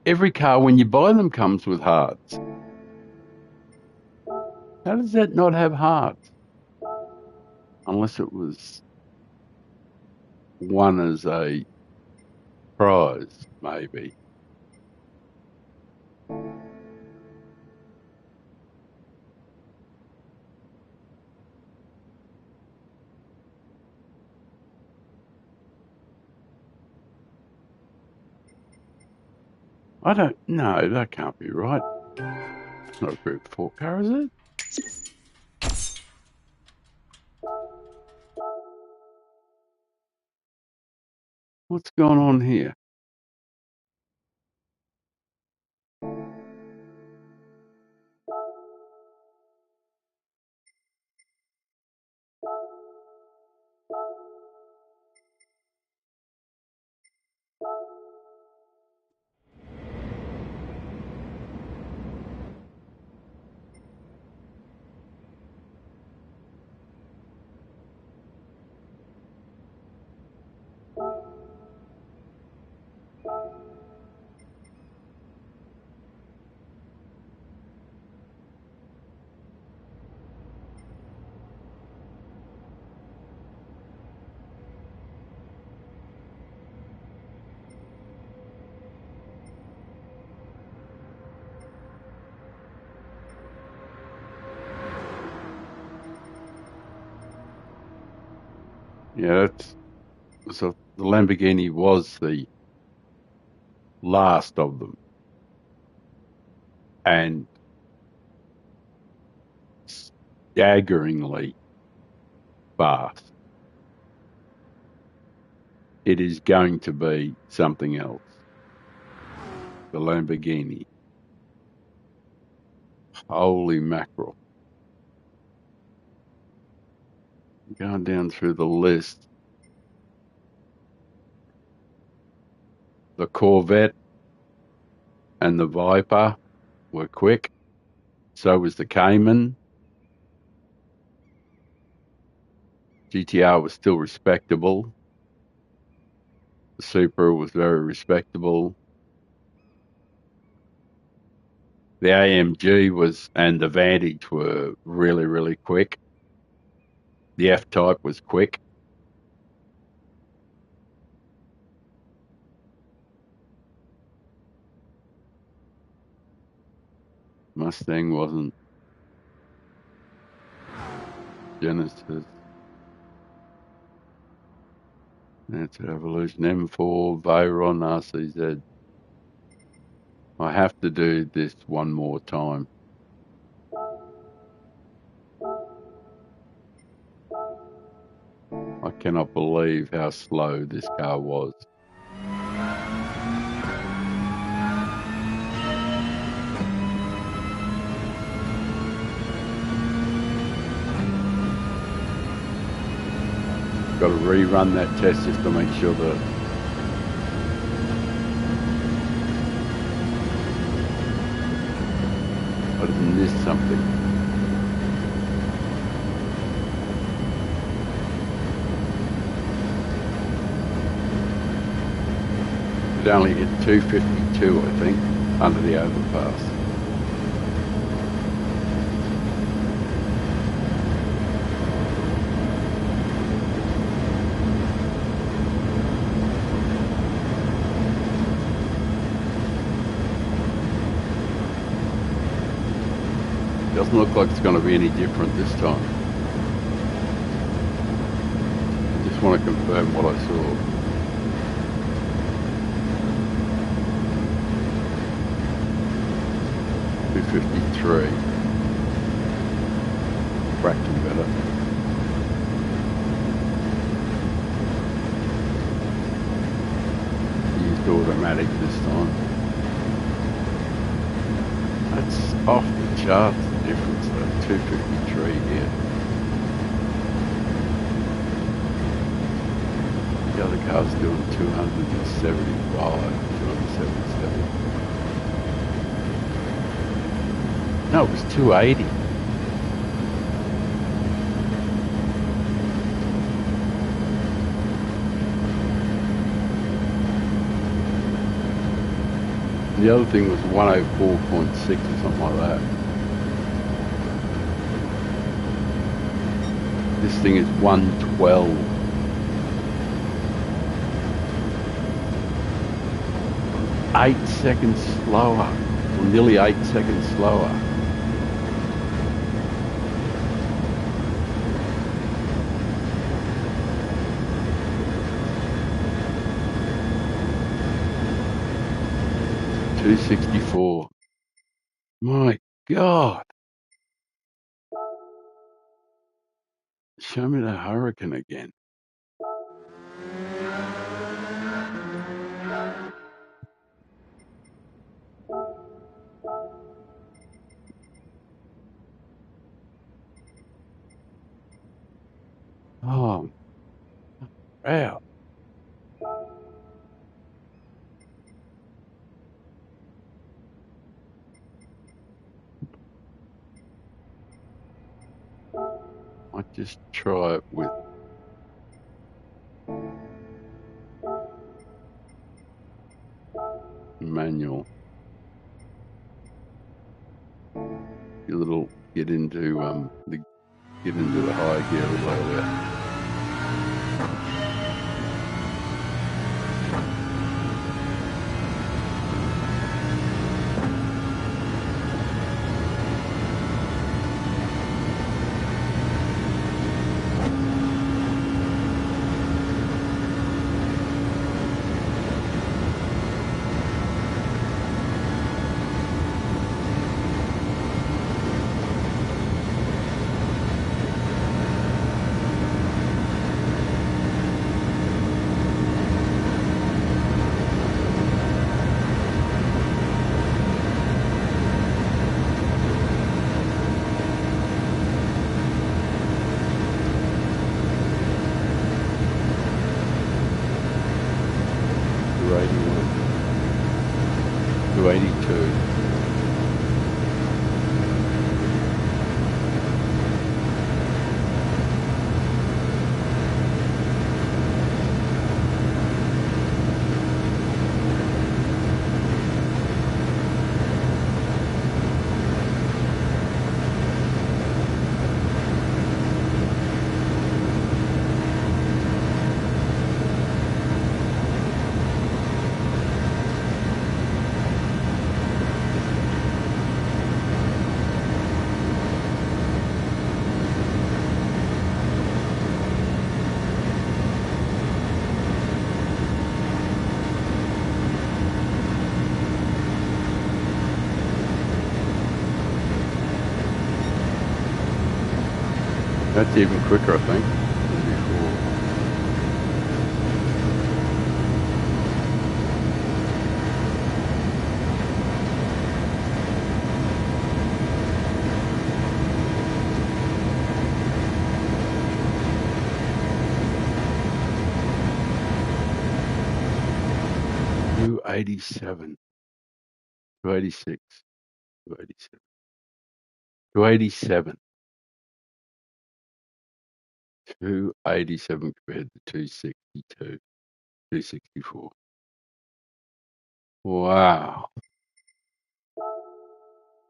[SPEAKER 1] Every car, when you buy them, comes with hearts. How does that not have hearts? Unless it was won as a prize, maybe. I don't know. That can't be right. It's not a Group 4 car, is it? What's going on here? Yeah, so the Lamborghini was the last of them, and staggeringly fast. It is going to be something else. the Lamborghini. Holy mackerel. Going down through the list. The Corvette and the Viper were quick. So was the Cayman. GTR was still respectable. The Supra was very respectable. The AMG and the Vantage were really, really quick. The F-Type was quick. Mustang wasn't. Genesis. That's Evolution. M4, Veyron, RCZ. I have to do this one more time. I cannot believe how slow this car was. Got to rerun that test just to make sure that I didn't miss something. It only hit 252, I think, under the overpass. Doesn't look like it's going to be any different this time. I just want to confirm what I saw. .253. Fraction better. Used automatic this time. That's off the charts. Difference though, 253 here. The other car's doing 275, 277. No, it was 280. The other thing was 104.6 or something like that. This thing is 112. Eight seconds slower, or nearly 8 seconds slower. .264. My God. Show me the Hurricane again. Oh, wow. I just try it with manual. Your little get into the high gear a little bit. 282. That's even quicker, I think, than before. Two 87, 286, 287, 287, 287 compared to 262, 264. Wow.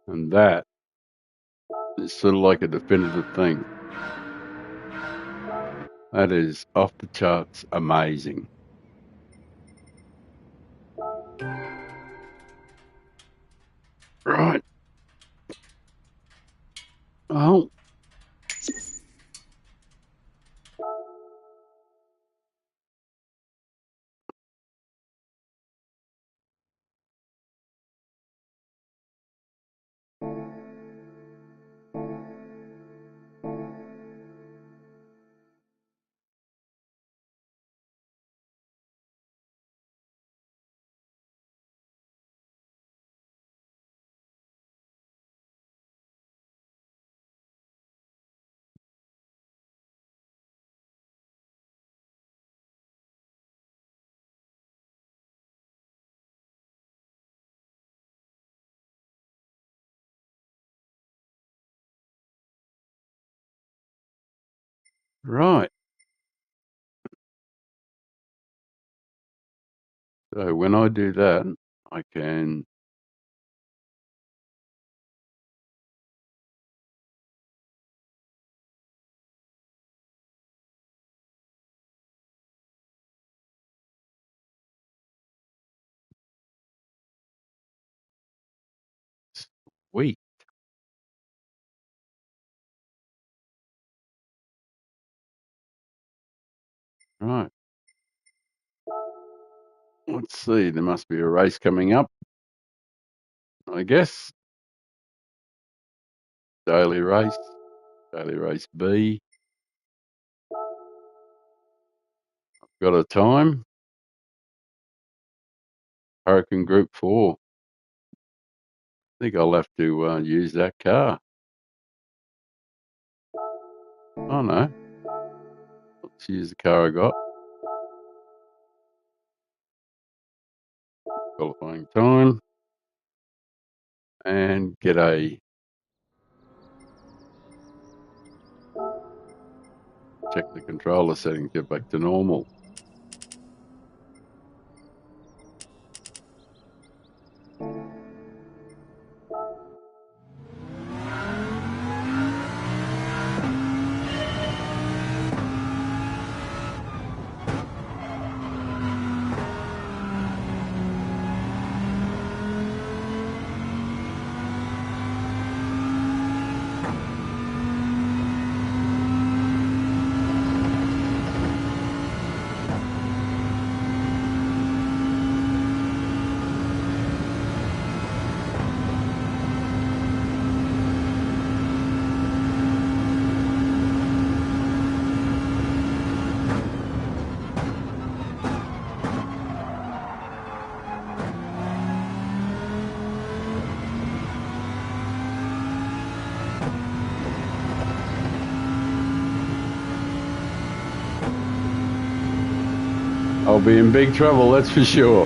[SPEAKER 1] And that is sort of like a definitive thing. That is off the charts amazing. Right. Oh, right. So when I do that, I can sweet. Right. Let's see. There must be a race coming up, I guess. Daily race B. Got a time. Hurricane Group 4. I think I'll have to use that car. Oh no. Let's use the car I got. Qualifying time. And get a check the controller settings, get back to normal. I'll be in big trouble, that's for sure.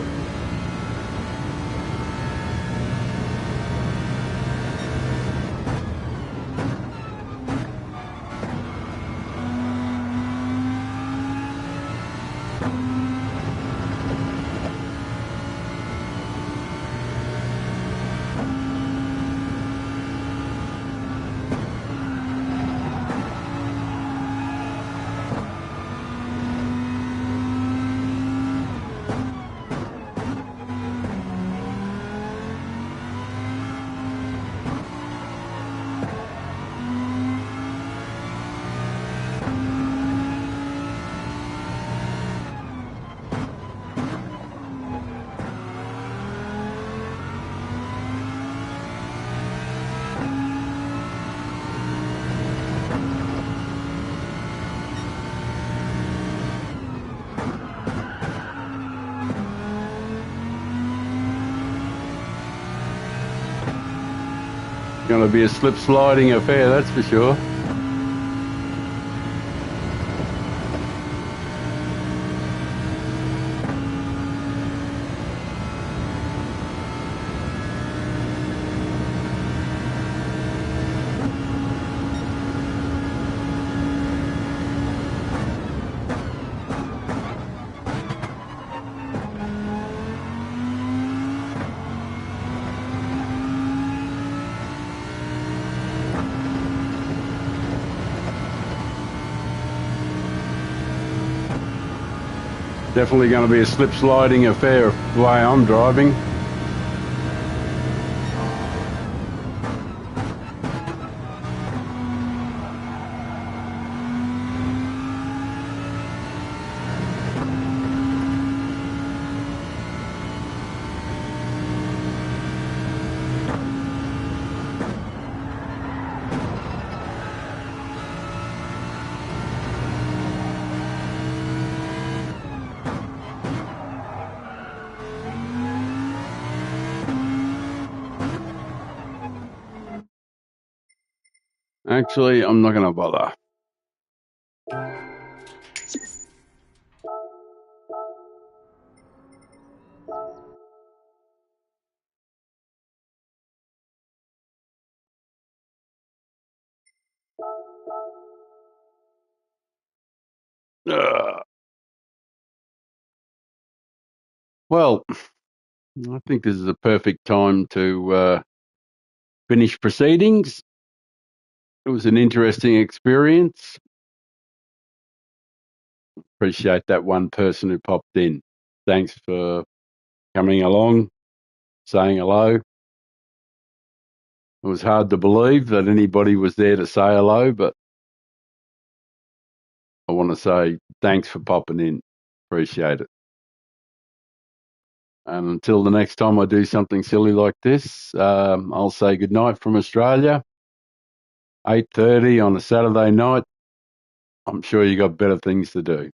[SPEAKER 1] Going to be a slip sliding affair, that's for sure. Definitely going to be a slip sliding affair the way I'm driving. Actually, I'm not going to bother. Well, I think this is a perfect time to finish proceedings. It was an interesting experience. Appreciate that one person who popped in. Thanks for coming along, saying hello. It was hard to believe that anybody was there to say hello, but I want to say thanks for popping in. Appreciate it. And until the next time I do something silly like this, I'll say goodnight from Australia. 8:30 on a Saturday night. I'm sure you got better things to do.